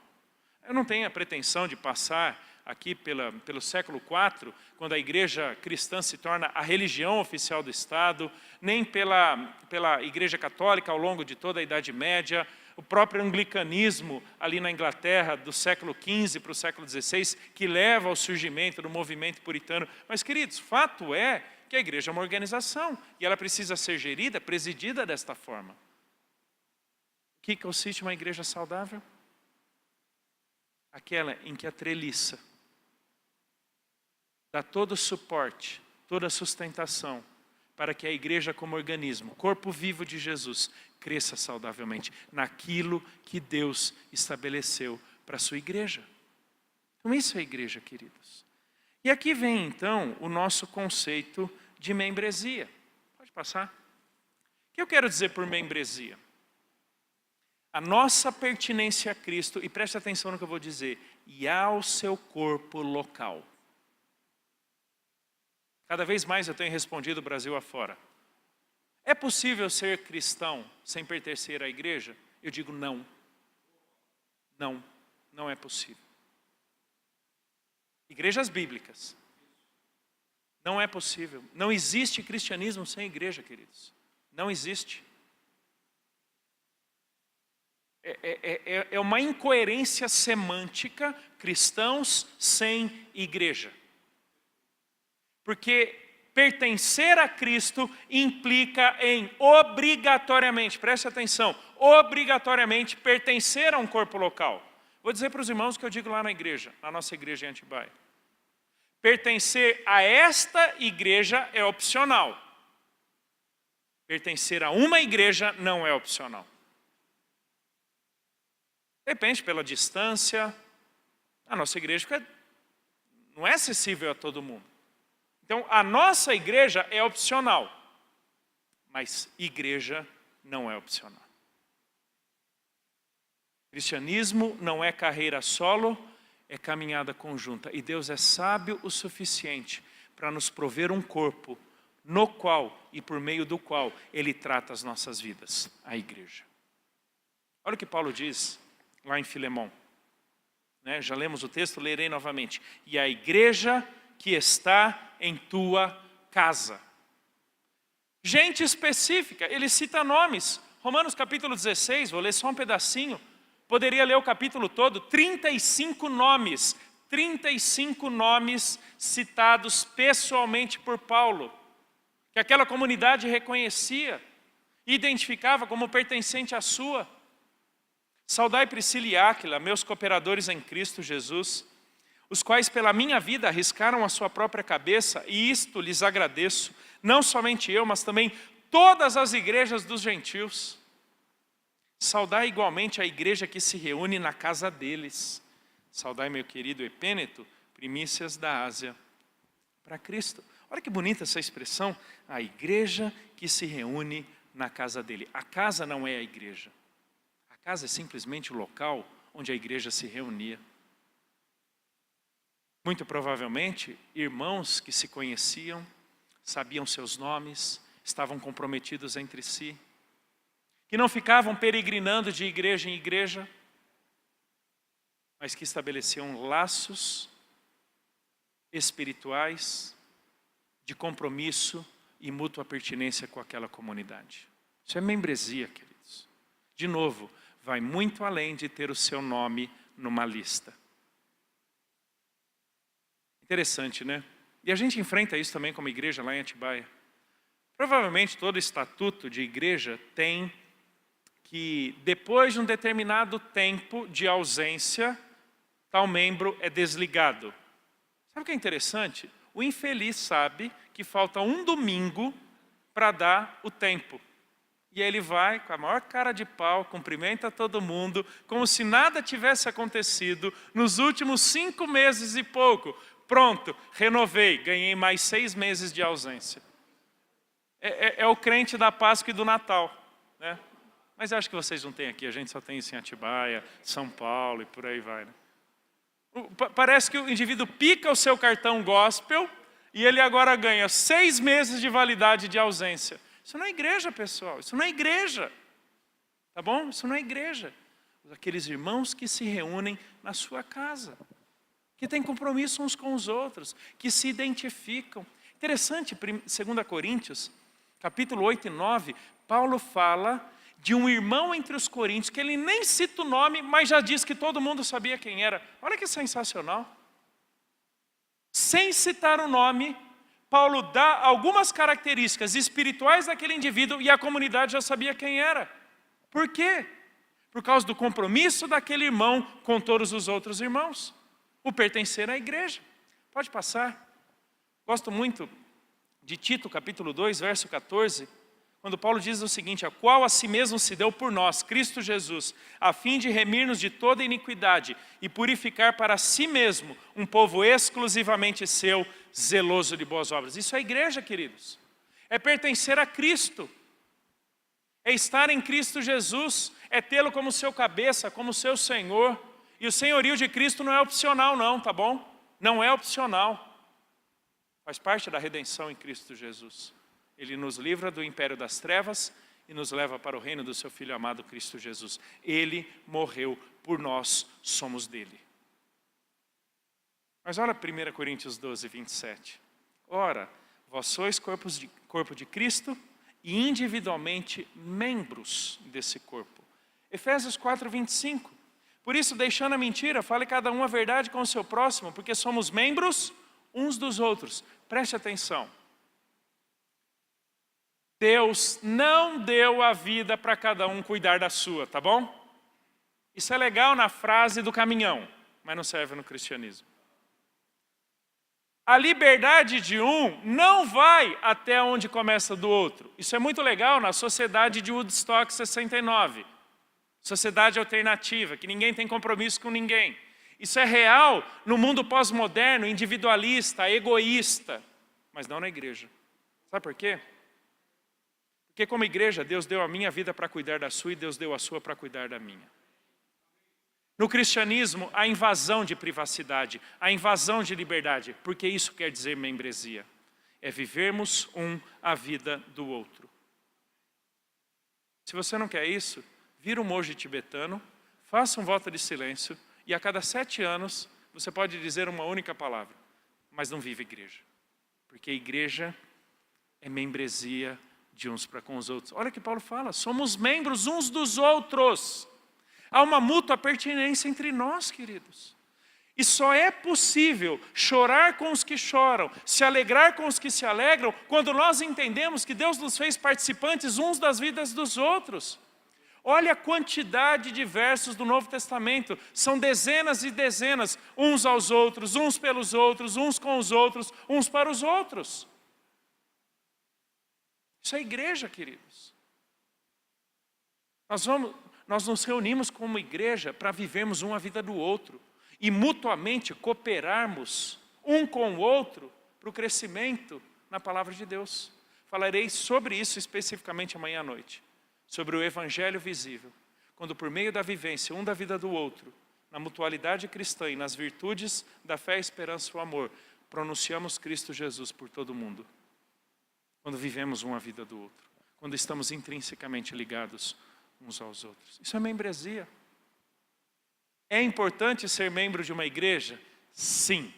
Eu não tenho a pretensão de passar aqui pelo século IV, quando a igreja cristã se torna a religião oficial do Estado, nem pela igreja católica ao longo de toda a Idade Média, o próprio anglicanismo ali na Inglaterra do século XV para o século XVI, que leva ao surgimento do movimento puritano. Mas, queridos, fato é que a igreja é uma organização e ela precisa ser gerida, presidida desta forma. O que consiste uma igreja saudável? Aquela em que a treliça dá todo o suporte, toda a sustentação para que a igreja como organismo, corpo vivo de Jesus, cresça saudavelmente naquilo que Deus estabeleceu para a sua igreja. Então isso é a igreja, queridos. E aqui vem então o nosso conceito de membresia. Pode passar? O que eu quero dizer por membresia? A nossa pertinência a Cristo, e preste atenção no que eu vou dizer, e ao seu corpo local. Cada vez mais eu tenho respondido Brasil afora. É possível ser cristão sem pertencer à igreja? Eu digo não. Não, não é possível. Igrejas bíblicas. Não é possível. Não existe cristianismo sem igreja, queridos. Não existe. É uma incoerência semântica, cristãos sem igreja. Porque pertencer a Cristo implica em obrigatoriamente, preste atenção, obrigatoriamente pertencer a um corpo local. Vou dizer para os irmãos o que eu digo lá na igreja, na nossa igreja em Atibaia. Pertencer a esta igreja é opcional. Pertencer a uma igreja não é opcional. Depende pela distância. A nossa igreja não é acessível a todo mundo. Então, a nossa igreja é opcional, mas igreja não é opcional. Cristianismo não é carreira solo, é caminhada conjunta. E Deus é sábio o suficiente para nos prover um corpo no qual e por meio do qual Ele trata as nossas vidas, a igreja. Olha o que Paulo diz lá em Filemão. Já lemos o texto, lerei novamente. E a igreja que está em tua casa. Gente específica, ele cita nomes. Romanos capítulo 16, vou ler só um pedacinho. Poderia ler o capítulo todo, 35 nomes. 35 nomes citados pessoalmente por Paulo. Que aquela comunidade reconhecia, identificava como pertencente à sua. Saudai Priscila e Áquila, meus cooperadores em Cristo Jesus, os quais pela minha vida arriscaram a sua própria cabeça, e isto lhes agradeço, não somente eu, mas também todas as igrejas dos gentios. Saudai igualmente a igreja que se reúne na casa deles. Saudai meu querido Epêneto, primícias da Ásia para Cristo. Olha que bonita essa expressão, a igreja que se reúne na casa dele. A casa não é a igreja. A casa é simplesmente o local onde a igreja se reunia. Muito provavelmente, irmãos que se conheciam, sabiam seus nomes, estavam comprometidos entre si, que não ficavam peregrinando de igreja em igreja, mas que estabeleciam laços espirituais de compromisso e mútua pertinência com aquela comunidade. Isso é membresia, queridos. De novo, vai muito além de ter o seu nome numa lista. Interessante, né? E a gente enfrenta isso também como igreja lá em Atibaia. Provavelmente todo estatuto de igreja tem que depois de um determinado tempo de ausência, tal membro é desligado. Sabe o que é interessante? O infeliz sabe que falta um domingo para dar o tempo. E ele vai com a maior cara de pau, cumprimenta todo mundo, como se nada tivesse acontecido nos últimos 5 meses e pouco. Pronto, renovei, ganhei mais 6 meses de ausência. É o crente da Páscoa e do Natal, né? Mas acho que vocês não têm aqui, a gente só tem isso em Atibaia, São Paulo e por aí vai, né? Parece que o indivíduo pica o seu cartão gospel e ele agora ganha 6 meses de validade de ausência. Isso não é igreja, pessoal, isso não é igreja. Tá bom? Isso não é igreja. Aqueles irmãos que se reúnem na sua casa, que têm compromisso uns com os outros, que se identificam. Interessante, 2 Coríntios, capítulo 8 e 9, Paulo fala de um irmão entre os coríntios, que ele nem cita o nome, mas já diz que todo mundo sabia quem era. Olha que sensacional. Sem citar o nome, Paulo dá algumas características espirituais daquele indivíduo e a comunidade já sabia quem era. Por quê? Por causa do compromisso daquele irmão com todos os outros irmãos. O pertencer à igreja. Pode passar. Gosto muito de Tito, capítulo 2, verso 14, quando Paulo diz o seguinte: a qual a si mesmo se deu por nós, Cristo Jesus, a fim de remir-nos de toda iniquidade e purificar para si mesmo um povo exclusivamente seu, zeloso de boas obras. Isso é igreja, queridos. É pertencer a Cristo. É estar em Cristo Jesus. É tê-lo como seu cabeça, como seu Senhor. E o senhorio de Cristo não é opcional não, tá bom? Não é opcional. Faz parte da redenção em Cristo Jesus. Ele nos livra do império das trevas e nos leva para o reino do seu Filho amado Cristo Jesus. Ele morreu por nós, somos dele. Mas olha 1 Coríntios 12, 27. Ora, vós sois corpo de Cristo e individualmente membros desse corpo. Efésios 4, 25. Por isso, deixando a mentira, fale cada um a verdade com o seu próximo, porque somos membros uns dos outros. Preste atenção. Deus não deu a vida para cada um cuidar da sua, tá bom? Isso é legal na frase do caminhão, mas não serve no cristianismo. A liberdade de um não vai até onde começa do outro. Isso é muito legal na sociedade de Woodstock 69. Sociedade alternativa, que ninguém tem compromisso com ninguém. Isso é real no mundo pós-moderno, individualista, egoísta, mas não na igreja. Sabe por quê? Porque como igreja, Deus deu a minha vida para cuidar da sua e Deus deu a sua para cuidar da minha. No cristianismo, a invasão de privacidade, a invasão de liberdade, porque isso quer dizer membresia. É vivermos um a vida do outro. Se você não quer isso, vira um monge tibetano, faça um voto de silêncio e a cada 7 anos você pode dizer uma única palavra, mas não vive igreja. Porque igreja é membresia de uns para com os outros. Olha o que Paulo fala, somos membros uns dos outros. Há uma mútua pertinência entre nós, queridos. E só é possível chorar com os que choram, se alegrar com os que se alegram, quando nós entendemos que Deus nos fez participantes uns das vidas dos outros. Olha a quantidade de versos do Novo Testamento. São dezenas e dezenas, uns aos outros, uns pelos outros, uns com os outros, uns para os outros. Isso é igreja, queridos. Nós nos reunimos como igreja para vivermos um a vida do outro e mutuamente cooperarmos um com o outro para o crescimento na palavra de Deus. Falarei sobre isso especificamente amanhã à noite, sobre o evangelho visível, quando por meio da vivência um da vida do outro, na mutualidade cristã e nas virtudes da fé, a esperança e o amor, pronunciamos Cristo Jesus por todo mundo. Quando vivemos uma vida do outro, quando estamos intrinsecamente ligados uns aos outros. Isso é membresia. É importante ser membro de uma igreja? Sim,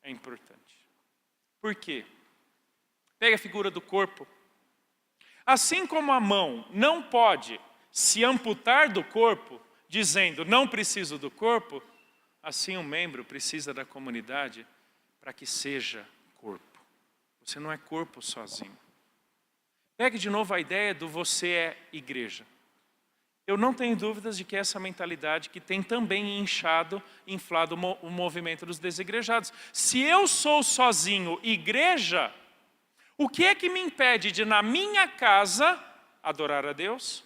é importante. Por quê? Pega a figura do corpo. Assim como a mão não pode se amputar do corpo, dizendo não preciso do corpo, assim um membro precisa da comunidade para que seja corpo. Você não é corpo sozinho. Pegue de novo a ideia do você é igreja. Eu não tenho dúvidas de que essa mentalidade que tem também inflado o movimento dos desigrejados. Se eu sou sozinho igreja, o que é que me impede de, na minha casa, adorar a Deus,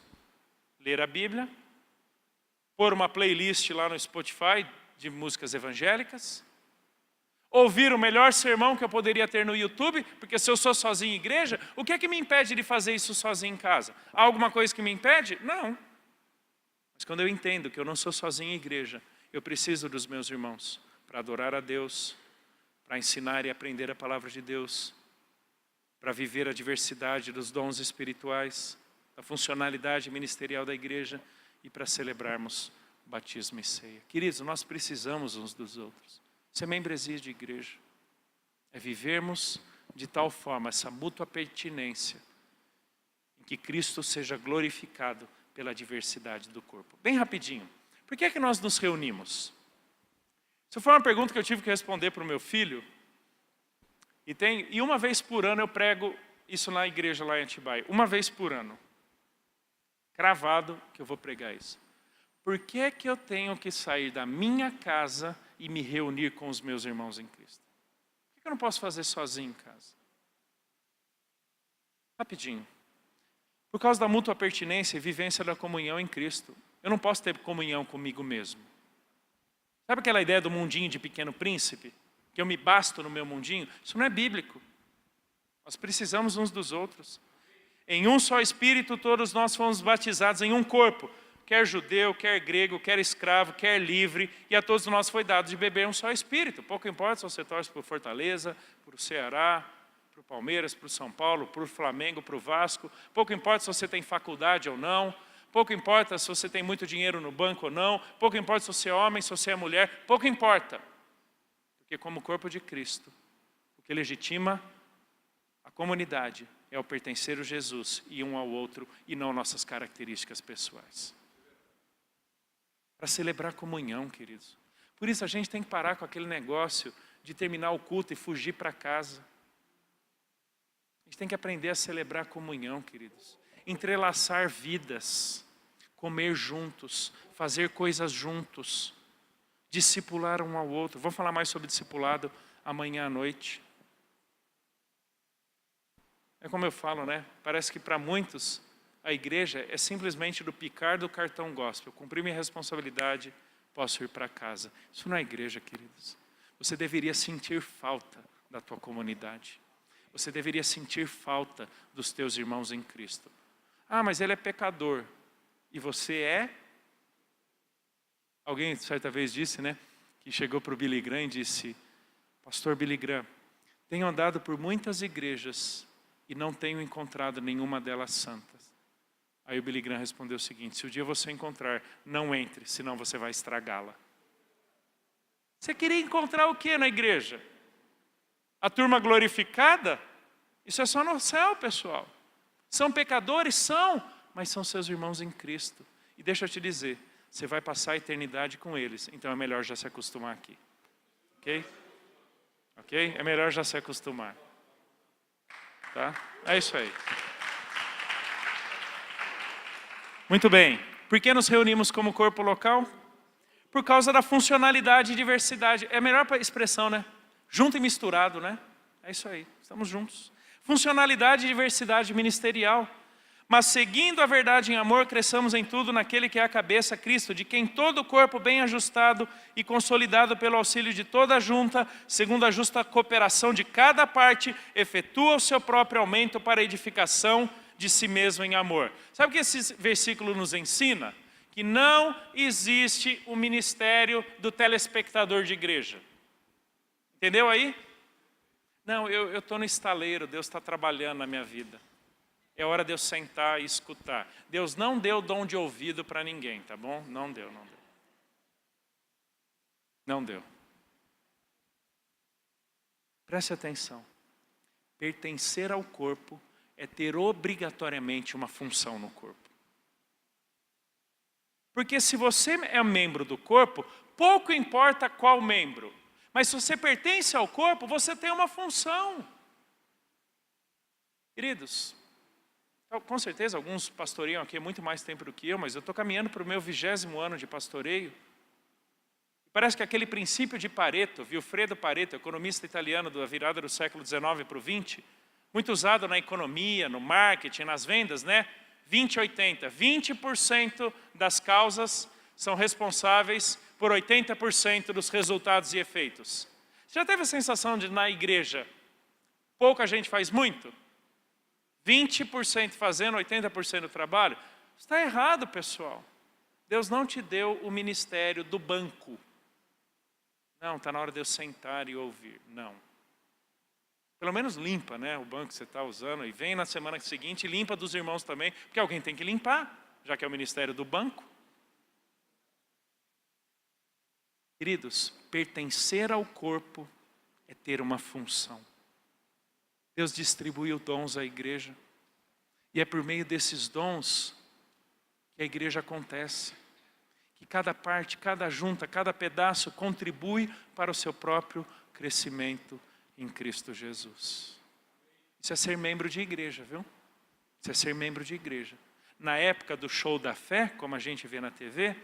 ler a Bíblia, pôr uma playlist lá no Spotify de músicas evangélicas, ouvir o melhor sermão que eu poderia ter no YouTube, porque se eu sou sozinho em igreja, o que é que me impede de fazer isso sozinho em casa? Há alguma coisa que me impede? Não. Mas quando eu entendo que eu não sou sozinho em igreja, eu preciso dos meus irmãos para adorar a Deus, para ensinar e aprender a palavra de Deus, para viver a diversidade dos dons espirituais, a funcionalidade ministerial da igreja e para celebrarmos batismo e ceia. Queridos, nós precisamos uns dos outros. Isso é membresia de igreja. É vivermos de tal forma essa mútua pertinência em que Cristo seja glorificado pela diversidade do corpo. Bem rapidinho. Por que é que nós nos reunimos? Isso foi uma pergunta que eu tive que responder para o meu filho. E uma vez por ano eu prego isso na igreja lá em Atibaia. Uma vez por ano. Cravado que eu vou pregar isso. Por que é que eu tenho que sair da minha casa e me reunir com os meus irmãos em Cristo? Por que eu não posso fazer sozinho em casa? Rapidinho. Por causa da mútua pertinência e vivência da comunhão em Cristo. Eu não posso ter comunhão comigo mesmo. Sabe aquela ideia do mundinho de Pequeno Príncipe? Que eu me basto no meu mundinho? Isso não é bíblico. Nós precisamos uns dos outros. Em um só Espírito todos nós fomos batizados em um corpo. Quer judeu, quer grego, quer escravo, quer livre. E a todos nós foi dado de beber um só Espírito. Pouco importa se você torce por Fortaleza, por o Ceará, para o Palmeiras, para o São Paulo, para o Flamengo, para o Vasco. Pouco importa se você tem faculdade ou não. Pouco importa se você tem muito dinheiro no banco ou não. Pouco importa se você é homem, se você é mulher. Pouco importa. Porque como corpo de Cristo, o que legitima a comunidade é o pertencer a Jesus e um ao outro e não nossas características pessoais. Para celebrar comunhão, queridos. Por isso a gente tem que parar com aquele negócio de terminar o culto e fugir para casa. A gente tem que aprender a celebrar a comunhão, queridos. Entrelaçar vidas, comer juntos, fazer coisas juntos, discipular um ao outro. Vamos falar mais sobre discipulado amanhã à noite. É como eu falo, né? Parece que para muitos a igreja é simplesmente do picar do cartão gospel. Cumpri minha responsabilidade, posso ir para casa. Isso não é igreja, queridos. Você deveria sentir falta da tua comunidade. Você deveria sentir falta dos teus irmãos em Cristo. Ah, mas ele é pecador. E você é? Alguém certa vez disse, né? Que chegou para o Billy Graham e disse: Pastor Billy Graham, tenho andado por muitas igrejas e não tenho encontrado nenhuma delas santas. Aí o Billy Graham respondeu o seguinte: se o dia você encontrar, não entre, senão você vai estragá-la. Você queria encontrar o que na igreja? A turma glorificada? Isso é só no céu, pessoal. São pecadores? São, mas são seus irmãos em Cristo. E deixa eu te dizer, você vai passar a eternidade com eles, então é melhor já se acostumar aqui. Ok? Ok? É melhor já se acostumar. Tá? É isso aí. Muito bem. Por que nos reunimos como corpo local? Por causa da funcionalidade e diversidade. É a melhor expressão, né? Junto e misturado, né? É isso aí. Estamos juntos. Funcionalidade e diversidade ministerial. Mas seguindo a verdade em amor, cresçamos em tudo naquele que é a cabeça, Cristo, de quem todo o corpo bem ajustado e consolidado pelo auxílio de toda a junta, segundo a justa cooperação de cada parte, efetua o seu próprio aumento para a edificação de si mesmo em amor. Sabe o que esse versículo nos ensina? Que não existe o ministério do telespectador de igreja. Entendeu aí? Não, eu estou no estaleiro, Deus está trabalhando na minha vida. É hora de eu sentar e escutar. Deus não deu dom de ouvido para ninguém, tá bom? Não deu, não deu. Não deu. Preste atenção. Pertencer ao corpo é ter obrigatoriamente uma função no corpo. Porque se você é membro do corpo, pouco importa qual membro. Mas se você pertence ao corpo, você tem uma função. Queridos, Então, com certeza, alguns pastoreiam aqui há muito mais tempo do que eu, mas eu estou caminhando para o meu 20º ano de pastoreio. Parece que aquele princípio de Pareto, Vilfredo Pareto, economista italiano da virada do século XIX para o XX, muito usado na economia, no marketing, nas vendas, né? 20-80. 20% das causas são responsáveis por 80% dos resultados e efeitos. Você já teve a sensação de, na igreja, pouca gente faz muito? 20% fazendo 80% do trabalho? Está errado, pessoal. Deus não te deu o ministério do banco. Não, está na hora de eu sentar e ouvir. Não. Pelo menos limpa, né, o banco que você está usando e vem na semana seguinte e limpa dos irmãos também, porque alguém tem que limpar, já que é o ministério do banco. Queridos, pertencer ao corpo é ter uma função. Deus distribuiu dons à igreja. E é por meio desses dons que a igreja acontece. Que cada parte, cada junta, cada pedaço contribui para o seu próprio crescimento em Cristo Jesus. Isso é ser membro de igreja, viu? Isso é ser membro de igreja. Na época do show da fé, como a gente vê na TV,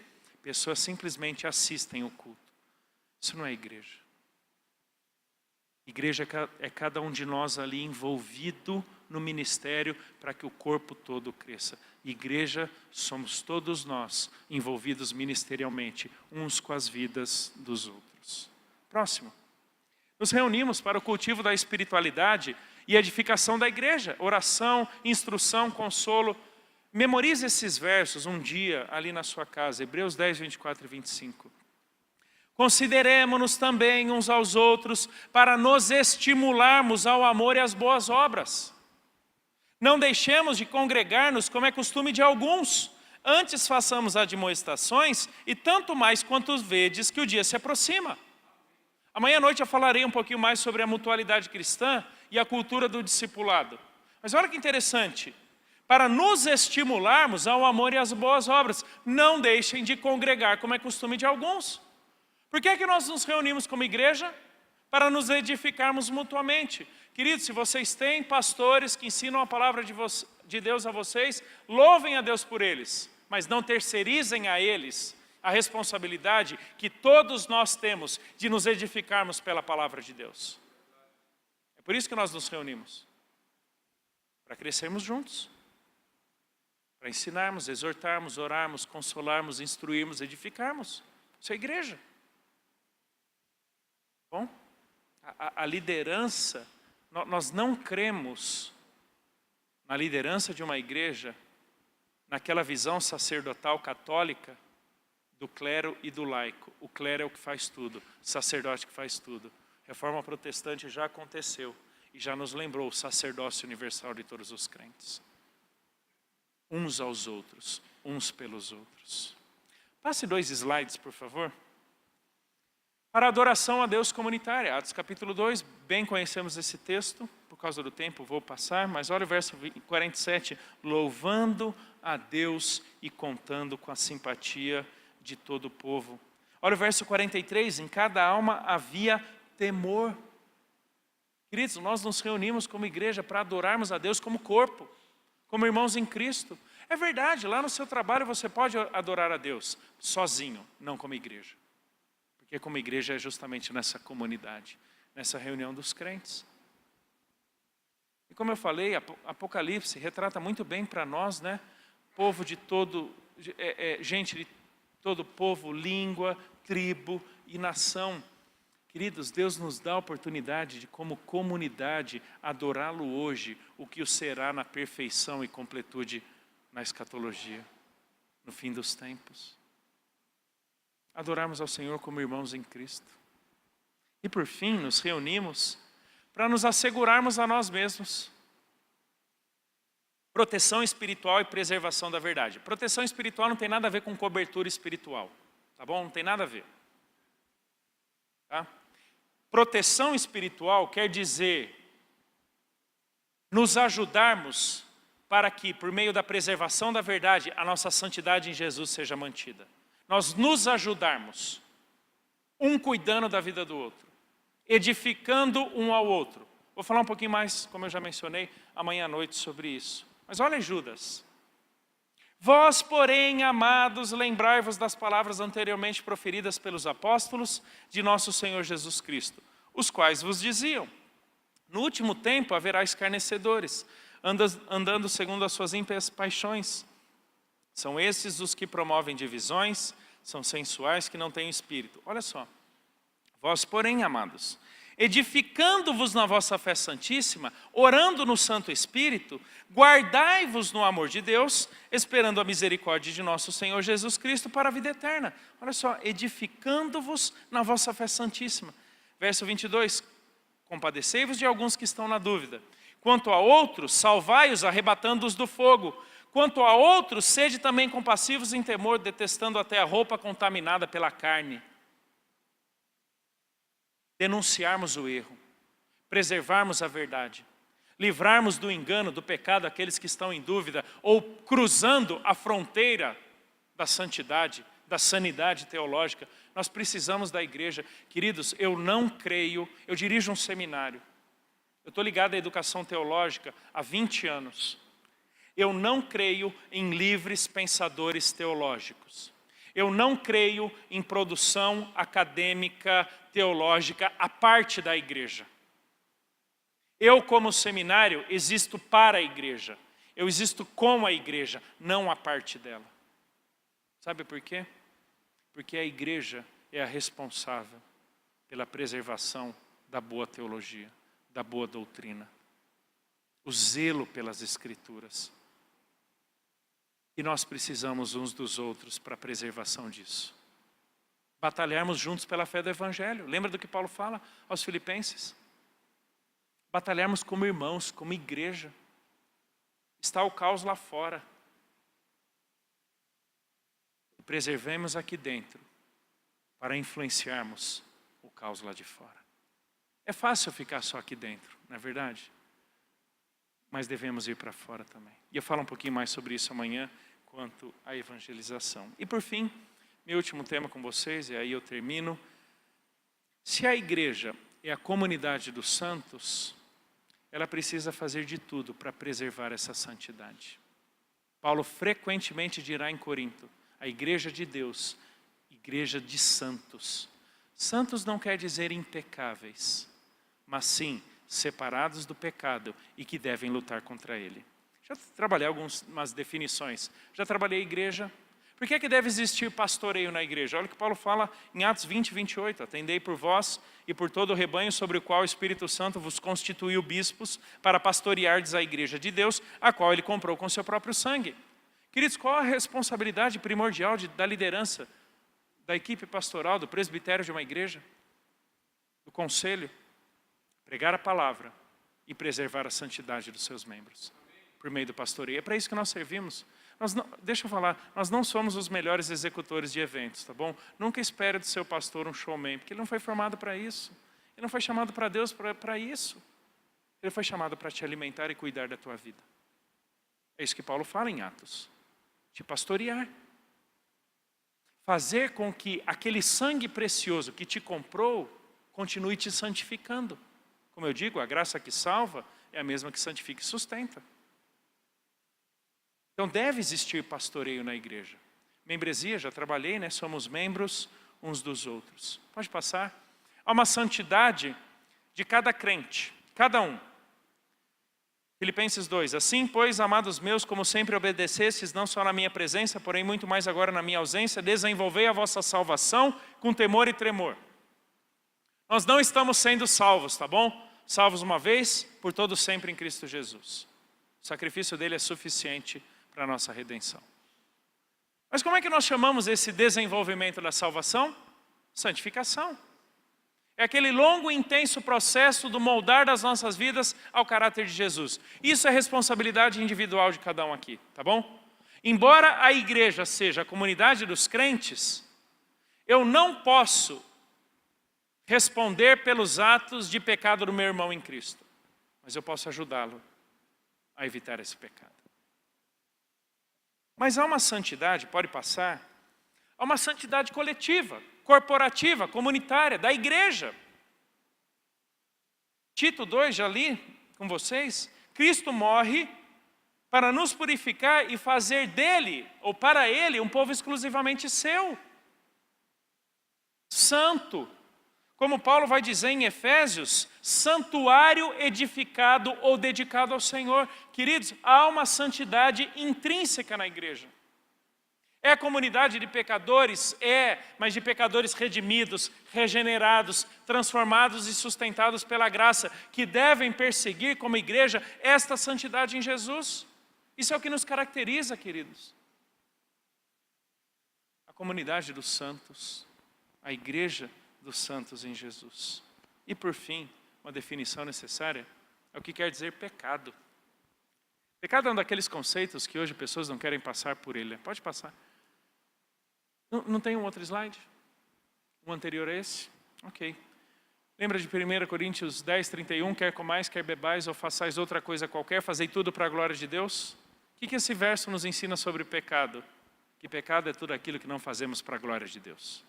pessoas simplesmente assistem o culto. Isso não é igreja. Igreja é cada um de nós ali envolvido no ministério para que o corpo todo cresça. Igreja somos todos nós envolvidos ministerialmente, uns com as vidas dos outros. Próximo. Nos reunimos para o cultivo da espiritualidade e edificação da igreja. Oração, instrução, consolo. Memorize esses versos um dia ali na sua casa. Hebreus 10, 24 e 25. Consideremo-nos também uns aos outros para nos estimularmos ao amor e às boas obras. Não deixemos de congregar-nos como é costume de alguns. Antes façamos admoestações e tanto mais quanto vedes que o dia se aproxima. Amanhã à noite eu falarei um pouquinho mais sobre a mutualidade cristã e a cultura do discipulado. Mas olha que interessante. Para nos estimularmos ao amor e às boas obras, não deixem de congregar como é costume de alguns. Por que é que nós nos reunimos como igreja? Para nos edificarmos mutuamente. Queridos, se vocês têm pastores que ensinam a palavra de Deus a vocês, louvem a Deus por eles, mas não terceirizem a eles a responsabilidade que todos nós temos de nos edificarmos pela palavra de Deus. É por isso que nós nos reunimos. Para crescermos juntos. Para ensinarmos, exortarmos, orarmos, consolarmos, instruirmos, edificarmos. Isso é igreja. Bom, a liderança, nós não cremos na liderança de uma igreja, naquela visão sacerdotal católica do clero e do laico. O clero é o que faz tudo, o sacerdote que faz tudo. Reforma protestante já aconteceu e já nos lembrou o sacerdócio universal de todos os crentes. Uns aos outros, uns pelos outros. Passe 2 slides, por favor. Para a adoração a Deus comunitária. Atos capítulo 2, bem conhecemos esse texto, por causa do tempo vou passar, mas olha o verso 47, louvando a Deus e contando com a simpatia de todo o povo. Olha o verso 43, em cada alma havia temor. Queridos, nós nos reunimos como igreja para adorarmos a Deus como corpo, como irmãos em Cristo. É verdade, lá no seu trabalho você pode adorar a Deus, sozinho, não como igreja. Porque como igreja é justamente nessa comunidade, nessa reunião dos crentes. E como eu falei, Apocalipse retrata muito bem para nós, né? Povo de todo, gente de todo povo, língua, tribo e nação. Queridos, Deus nos dá a oportunidade de, como comunidade, adorá-lo hoje, o que o será na perfeição e completude na escatologia, no fim dos tempos. Adorarmos ao Senhor como irmãos em Cristo. E por fim, nos reunimos para nos assegurarmos a nós mesmos. Proteção espiritual e preservação da verdade. Proteção espiritual não tem nada a ver com cobertura espiritual, tá bom? Não tem nada a ver. Tá? Proteção espiritual quer dizer nos ajudarmos para que, por meio da preservação da verdade, a nossa santidade em Jesus seja mantida. Nós nos ajudarmos, um cuidando da vida do outro, edificando um ao outro. Vou falar um pouquinho mais, como eu já mencionei, amanhã à noite sobre isso. Mas olha Judas. Vós, porém, amados, lembrai-vos das palavras anteriormente proferidas pelos apóstolos de nosso Senhor Jesus Cristo, os quais vos diziam: no último tempo haverá escarnecedores, andando segundo as suas ímpias paixões. São esses os que promovem divisões, são sensuais, que não têm espírito. Olha só. Vós, porém, amados, edificando-vos na vossa fé santíssima, orando no Santo Espírito, guardai-vos no amor de Deus, esperando a misericórdia de nosso Senhor Jesus Cristo para a vida eterna. Olha só, edificando-vos na vossa fé santíssima. Verso 22, compadecei-vos de alguns que estão na dúvida. Quanto a outros, salvai-os, arrebatando-os do fogo. Quanto a outros, sede também compassivos em temor, detestando até a roupa contaminada pela carne. Denunciarmos o erro, preservarmos a verdade, livrarmos do engano, do pecado aqueles que estão em dúvida ou cruzando a fronteira da santidade, da sanidade teológica. Nós precisamos da igreja. Queridos, eu não creio, eu dirijo um seminário, eu estou ligado à educação teológica há 20 anos. Eu não creio em livres pensadores teológicos. Eu não creio em produção acadêmica, teológica, à parte da igreja. Eu, como seminário, existo para a igreja. Eu existo com a igreja, não a parte dela. Sabe por quê? Porque a igreja é a responsável pela preservação da boa teologia, da boa doutrina. O zelo pelas Escrituras. E nós precisamos uns dos outros para a preservação disso. Batalharmos juntos pela fé do Evangelho. Lembra do que Paulo fala aos Filipenses? Batalharmos como irmãos, como igreja. Está o caos lá fora. E preservemos aqui dentro para influenciarmos o caos lá de fora. É fácil ficar só aqui dentro, não é verdade? Mas devemos ir para fora também. E eu falo um pouquinho mais sobre isso amanhã, quanto à evangelização. E por fim, meu último tema com vocês, e aí eu termino. Se a igreja é a comunidade dos santos, ela precisa fazer de tudo para preservar essa santidade. Paulo frequentemente dirá em Corinto, a igreja de Deus, igreja de santos. Santos não quer dizer impecáveis, mas sim separados do pecado e que devem lutar contra ele. Já trabalhei algumas definições. Já trabalhei igreja. Por que deve existir pastoreio na igreja? Olha o que Paulo fala em Atos 20, 28. Atendei por vós e por todo o rebanho sobre o qual o Espírito Santo vos constituiu bispos para pastoreardes a igreja de Deus, a qual ele comprou com seu próprio sangue. Queridos, qual a responsabilidade primordial da liderança, da equipe pastoral, do presbitério de uma igreja? Do conselho? Pregar a palavra e preservar a santidade dos seus membros, por meio do pastoreio. É para isso que nós servimos. Deixa eu falar, nós não somos os melhores executores de eventos, tá bom? Nunca espere do seu pastor um showman, porque ele não foi formado para isso. Ele não foi chamado para Deus para isso. Ele foi chamado para te alimentar e cuidar da tua vida. É isso que Paulo fala em Atos. Te pastorear. Fazer com que aquele sangue precioso que te comprou continue te santificando. Como eu digo, a graça que salva é a mesma que santifica e sustenta. Então deve existir pastoreio na igreja. Membresia, já trabalhei, né? Somos membros uns dos outros. Pode passar. Há uma santidade de cada crente, cada um. Filipenses 2. Assim, pois, amados meus, como sempre obedecestes, não só na minha presença, porém muito mais agora na minha ausência, desenvolvei a vossa salvação com temor e tremor. Nós não estamos sendo salvos, tá bom? Salvos uma vez, por todo sempre em Cristo Jesus. O sacrifício dele é suficiente para a nossa redenção. Mas como é que nós chamamos esse desenvolvimento da salvação? Santificação. É aquele longo e intenso processo do moldar das nossas vidas ao caráter de Jesus. Isso é responsabilidade individual de cada um aqui, tá bom? Embora a igreja seja a comunidade dos crentes, eu não posso responder pelos atos de pecado do meu irmão em Cristo. Mas eu posso ajudá-lo a evitar esse pecado. Mas há uma santidade, pode passar, há uma santidade coletiva, corporativa, comunitária, da igreja. Tito 2, já li com vocês, Cristo morre para nos purificar e fazer dele, ou para ele, um povo exclusivamente seu. Santo. Como Paulo vai dizer em Efésios, santuário edificado ou dedicado ao Senhor. Queridos, há uma santidade intrínseca na igreja. É a comunidade de pecadores? Mas de pecadores redimidos, regenerados, transformados e sustentados pela graça, que devem perseguir como igreja esta santidade em Jesus. Isso é o que nos caracteriza, queridos. A comunidade dos santos, a igreja dos santos em Jesus. E por fim, uma definição necessária, é o que quer dizer pecado. Pecado é um daqueles conceitos que hoje pessoas não querem passar por ele. Pode passar. Não tem um outro slide? Um anterior a esse? Ok. Lembra de 1 Coríntios 10, 31? Quer comais, quer bebais, ou façais outra coisa qualquer, fazei tudo para a glória de Deus? O que esse verso nos ensina sobre pecado? Que pecado é tudo aquilo que não fazemos para a glória de Deus.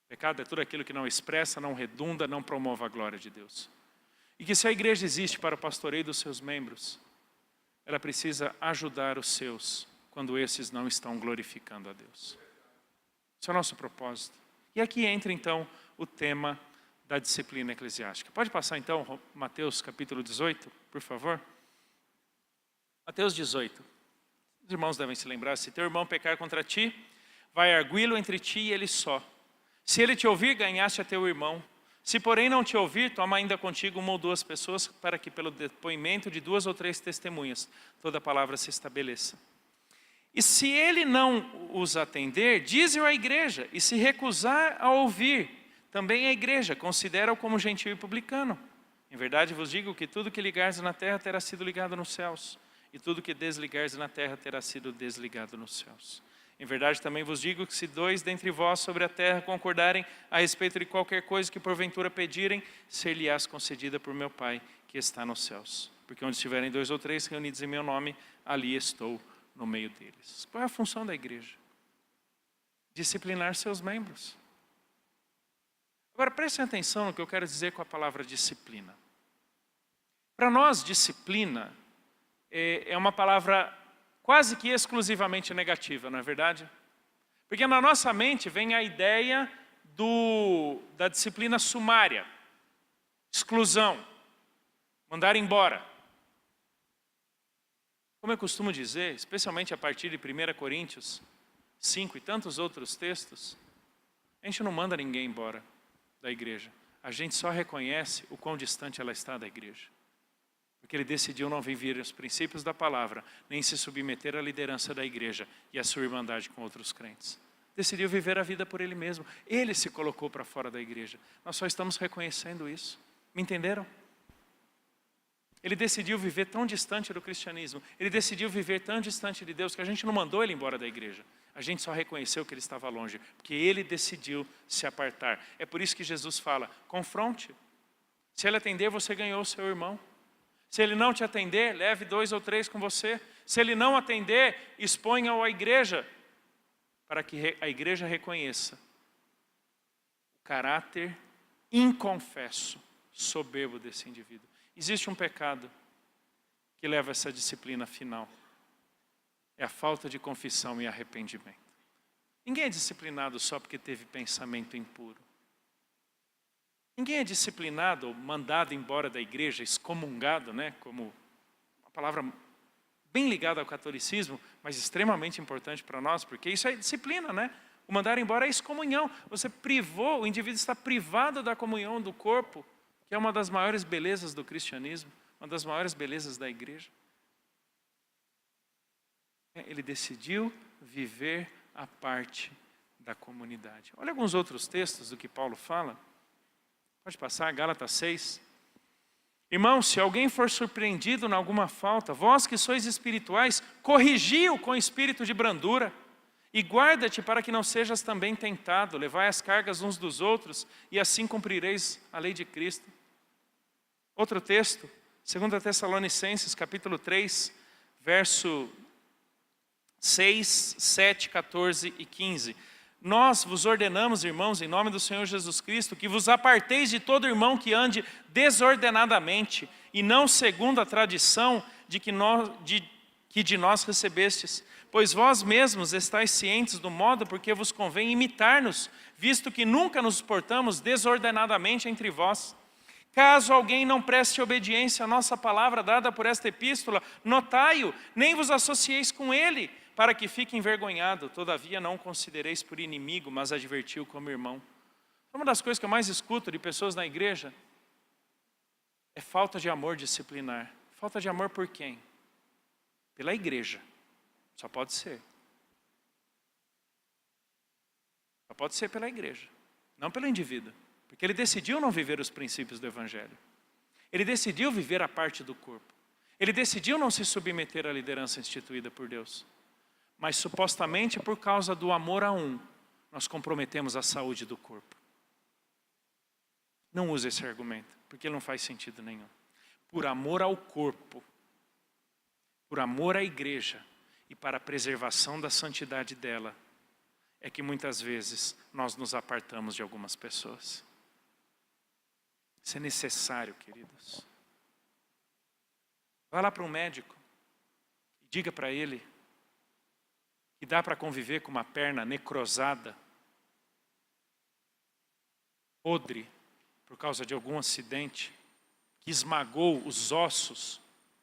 Pecado é tudo aquilo que não expressa, não redunda, não promove a glória de Deus. E que se a igreja existe para o pastoreio dos seus membros, ela precisa ajudar os seus quando esses não estão glorificando a Deus. Esse é o nosso propósito. E aqui entra então o tema da disciplina eclesiástica. Pode passar então Mateus capítulo 18, por favor? Mateus 18. Os irmãos devem se lembrar, se teu irmão pecar contra ti, vai arguí-lo entre ti e ele só. Se ele te ouvir, ganhaste a teu irmão. Se porém não te ouvir, toma ainda contigo uma ou duas pessoas, para que pelo depoimento de 2 ou 3 testemunhas, toda a palavra se estabeleça. E se ele não os atender, dize-o à igreja, e se recusar a ouvir, também a igreja, considera-o como gentio e publicano. Em verdade vos digo que tudo que ligares na terra terá sido ligado nos céus, e tudo que desligares na terra terá sido desligado nos céus. Em verdade também vos digo que se 2 dentre vós sobre a terra concordarem a respeito de qualquer coisa que porventura pedirem, ser-lhe-ás concedida por meu Pai que está nos céus. Porque onde estiverem 2 ou 3 reunidos em meu nome, ali estou no meio deles. Qual é a função da igreja? Disciplinar seus membros. Agora prestem atenção no que eu quero dizer com a palavra disciplina. Para nós, disciplina é uma palavra quase que exclusivamente negativa, não é verdade? Porque na nossa mente vem a ideia da disciplina sumária, exclusão, mandar embora. Como eu costumo dizer, especialmente a partir de 1 Coríntios 5 e tantos outros textos, a gente não manda ninguém embora da igreja. A gente só reconhece o quão distante ela está da igreja. Porque ele decidiu não viver os princípios da palavra, nem se submeter à liderança da igreja e à sua irmandade com outros crentes. Decidiu viver a vida por ele mesmo. Ele se colocou para fora da igreja. Nós só estamos reconhecendo isso. Me entenderam? Ele decidiu viver tão distante do cristianismo, ele decidiu viver tão distante de Deus, que a gente não mandou ele embora da igreja. A gente só reconheceu que ele estava longe, porque ele decidiu se apartar. É por isso que Jesus fala, confronte. Se ele atender, você ganhou o seu irmão. Se ele não te atender, leve 2 ou 3 com você. Se ele não atender, exponha-o à igreja, para que a igreja reconheça o caráter inconfesso, soberbo desse indivíduo. Existe um pecado que leva a essa disciplina final. É a falta de confissão e arrependimento. Ninguém é disciplinado só porque teve pensamento impuro. Ninguém é disciplinado ou mandado embora da igreja, excomungado, né? Como uma palavra bem ligada ao catolicismo, mas extremamente importante para nós, porque isso é disciplina, né? O mandar embora é excomunhão. Você privou, o indivíduo está privado da comunhão do corpo, que é uma das maiores belezas do cristianismo, uma das maiores belezas da igreja. Ele decidiu viver a parte da comunidade. Olha alguns outros textos do que Paulo fala. Pode passar, Gálatas 6. Irmãos, se alguém for surpreendido em alguma falta, vós que sois espirituais, corrigi-o com espírito de brandura. E guarda-te para que não sejas também tentado. Levai as cargas uns dos outros, e assim cumprireis a lei de Cristo. Outro texto, 2 Tessalonicenses, capítulo 3, verso 6, 7, 14 e 15. Nós vos ordenamos, irmãos, em nome do Senhor Jesus Cristo, que vos aparteis de todo irmão que ande desordenadamente, e não segundo a tradição que de nós recebestes, pois vós mesmos estáis cientes do modo porque vos convém imitar-nos, visto que nunca nos portamos desordenadamente entre vós. Caso alguém não preste obediência à nossa palavra dada por esta epístola, notai-o, nem vos associeis com ele, para que fique envergonhado. Todavia não o considereis por inimigo, mas adverti-o como irmão. Uma das coisas que eu mais escuto de pessoas na igreja é falta de amor disciplinar. Falta de amor por quem? Pela igreja. Só pode ser. Só pode ser pela igreja, não pelo indivíduo. Porque ele decidiu não viver os princípios do Evangelho. Ele decidiu viver a parte do corpo. Ele decidiu não se submeter à liderança instituída por Deus. Mas supostamente por causa do amor a um, nós comprometemos a saúde do corpo. Não use esse argumento, porque ele não faz sentido nenhum. Por amor ao corpo, por amor à igreja e para a preservação da santidade dela, é que muitas vezes nós nos apartamos de algumas pessoas. Isso é necessário, queridos. Vá lá para um médico e diga para ele que dá para conviver com uma perna necrosada, podre, por causa de algum acidente, que esmagou os ossos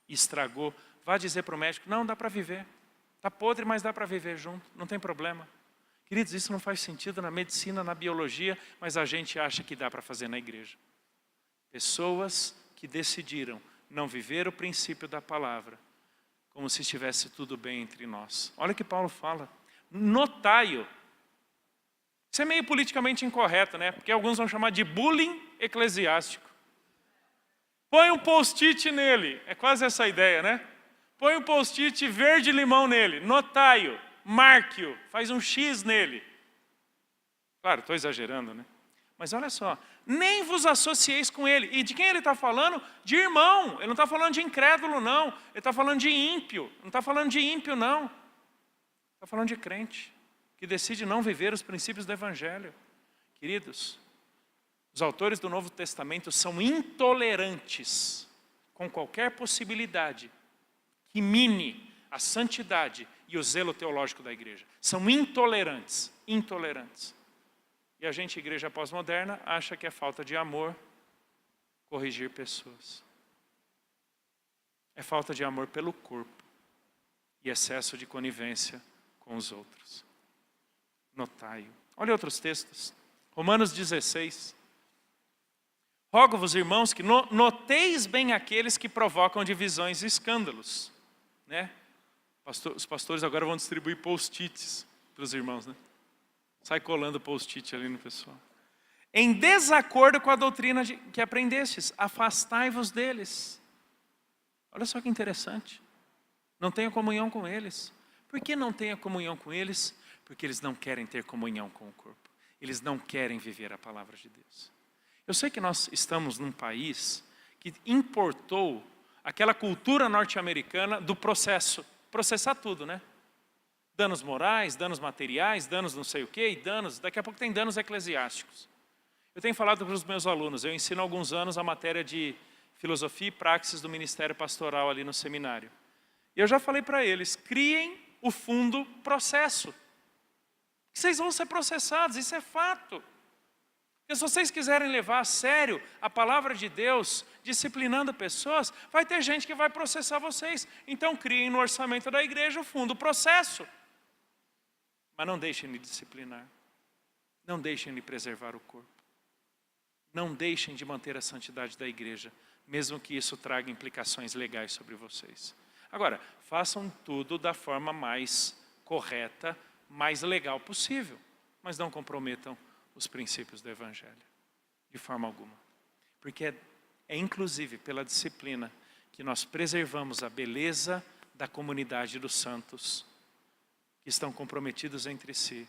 e estragou. Vá dizer para o médico, não, dá para viver. Está podre, mas dá para viver junto, não tem problema. Queridos, isso não faz sentido na medicina, na biologia, mas a gente acha que dá para fazer na igreja. Pessoas que decidiram não viver o princípio da palavra, como se estivesse tudo bem entre nós. Olha o que Paulo fala, notai-o. Isso é meio politicamente incorreto, né? Porque alguns vão chamar de bullying eclesiástico. Põe um post-it nele, é quase essa a ideia, né? Põe um post-it verde-limão nele, notai-o, marque-o, faz um X nele. Claro, estou exagerando, né? Mas olha só, nem vos associeis com ele. E de quem ele está falando? De irmão. Ele não está falando de incrédulo, não. Ele está falando de ímpio. Não está falando de ímpio, não. Está falando de crente, que decide não viver os princípios do Evangelho. Queridos, os autores do Novo Testamento são intolerantes com qualquer possibilidade que mine a santidade e o zelo teológico da igreja. São intolerantes, intolerantes. E a gente, igreja pós-moderna, acha que é falta de amor corrigir pessoas. É falta de amor pelo corpo e excesso de conivência com os outros. Notai-o. Olha outros textos. Romanos 16. Rogo-vos, irmãos, que noteis bem aqueles que provocam divisões e escândalos. Né? Os pastores agora vão distribuir post-its para os irmãos, né? Sai colando post-it ali no pessoal. Em desacordo com a doutrina que aprendestes, afastai-vos deles. Olha só que interessante. Não tenha comunhão com eles. Por que não tenha comunhão com eles? Porque eles não querem ter comunhão com o corpo. Eles não querem viver a palavra de Deus. Eu sei que nós estamos num país que importou aquela cultura norte-americana do processo. Processar tudo, né? Danos morais, danos materiais, danos não sei o quê, e danos, daqui a pouco tem danos eclesiásticos. Eu tenho falado para os meus alunos, eu ensino há alguns anos a matéria de filosofia e praxis do ministério pastoral ali no seminário. E eu já falei para eles, criem o fundo processo. Vocês vão ser processados, isso é fato. Porque se vocês quiserem levar a sério a palavra de Deus, disciplinando pessoas, vai ter gente que vai processar vocês. Então criem no orçamento da igreja o fundo processo. Mas não deixem de disciplinar. Não deixem de preservar o corpo. Não deixem de manter a santidade da igreja, mesmo que isso traga implicações legais sobre vocês. Agora, façam tudo da forma mais correta, mais legal possível, mas não comprometam os princípios do Evangelho, de forma alguma. Porque é inclusive pela disciplina que nós preservamos a beleza da comunidade dos santos, que estão comprometidos entre si,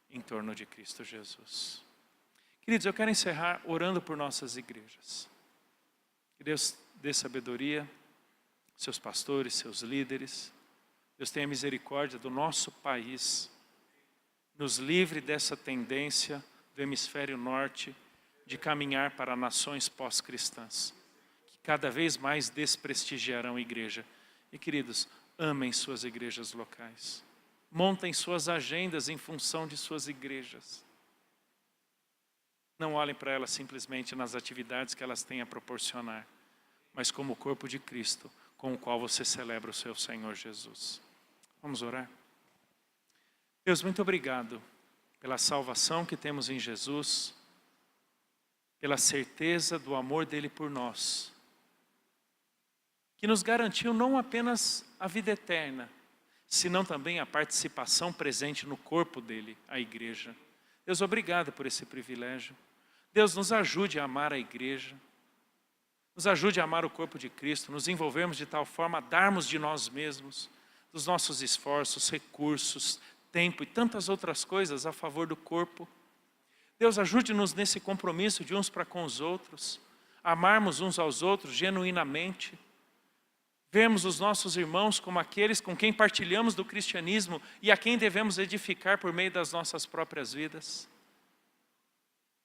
em torno de Cristo Jesus. Queridos, eu quero encerrar orando por nossas igrejas. Que Deus dê sabedoria, seus pastores, seus líderes. Deus tenha misericórdia do nosso país. Nos livre dessa tendência do hemisfério norte de caminhar para nações pós-cristãs, que cada vez mais desprestigiarão a igreja E queridos, amem suas igrejas locais. Montem suas agendas em função de suas igrejas. Não olhem para elas simplesmente nas atividades que elas têm a proporcionar, mas como o corpo de Cristo, com o qual você celebra o seu Senhor Jesus. Vamos orar? Deus, muito obrigado pela salvação que temos em Jesus, pela certeza do amor dele por nós, que nos garantiu não apenas a vida eterna, senão também a participação presente no corpo dele, a igreja. Deus, obrigado por esse privilégio. Deus, nos ajude a amar a igreja, nos ajude a amar o corpo de Cristo, nos envolvermos de tal forma a darmos de nós mesmos, dos nossos esforços, recursos, tempo e tantas outras coisas a favor do corpo. Deus, ajude-nos nesse compromisso de uns para com os outros, amarmos uns aos outros genuinamente, vermos os nossos irmãos como aqueles com quem partilhamos do cristianismo e a quem devemos edificar por meio das nossas próprias vidas.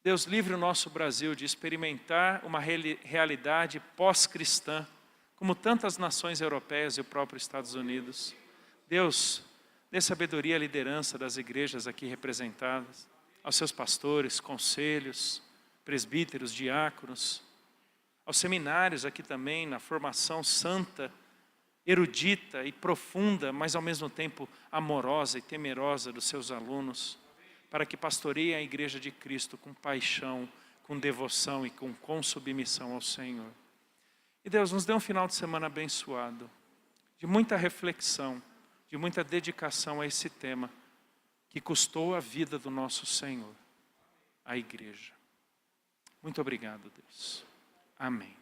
Deus, livre o nosso Brasil de experimentar uma realidade pós-cristã, como tantas nações europeias e o próprio Estados Unidos. Deus, dê sabedoria à liderança das igrejas aqui representadas, aos seus pastores, conselhos, presbíteros, diáconos, aos seminários aqui também, na formação santa, erudita e profunda, mas ao mesmo tempo amorosa e temerosa dos seus alunos, para que pastoreiem a igreja de Cristo com paixão, com devoção e com consubmissão ao Senhor. E Deus, nos dê um final de semana abençoado, de muita reflexão, de muita dedicação a esse tema, que custou a vida do nosso Senhor, a igreja. Muito obrigado, Deus. Amém.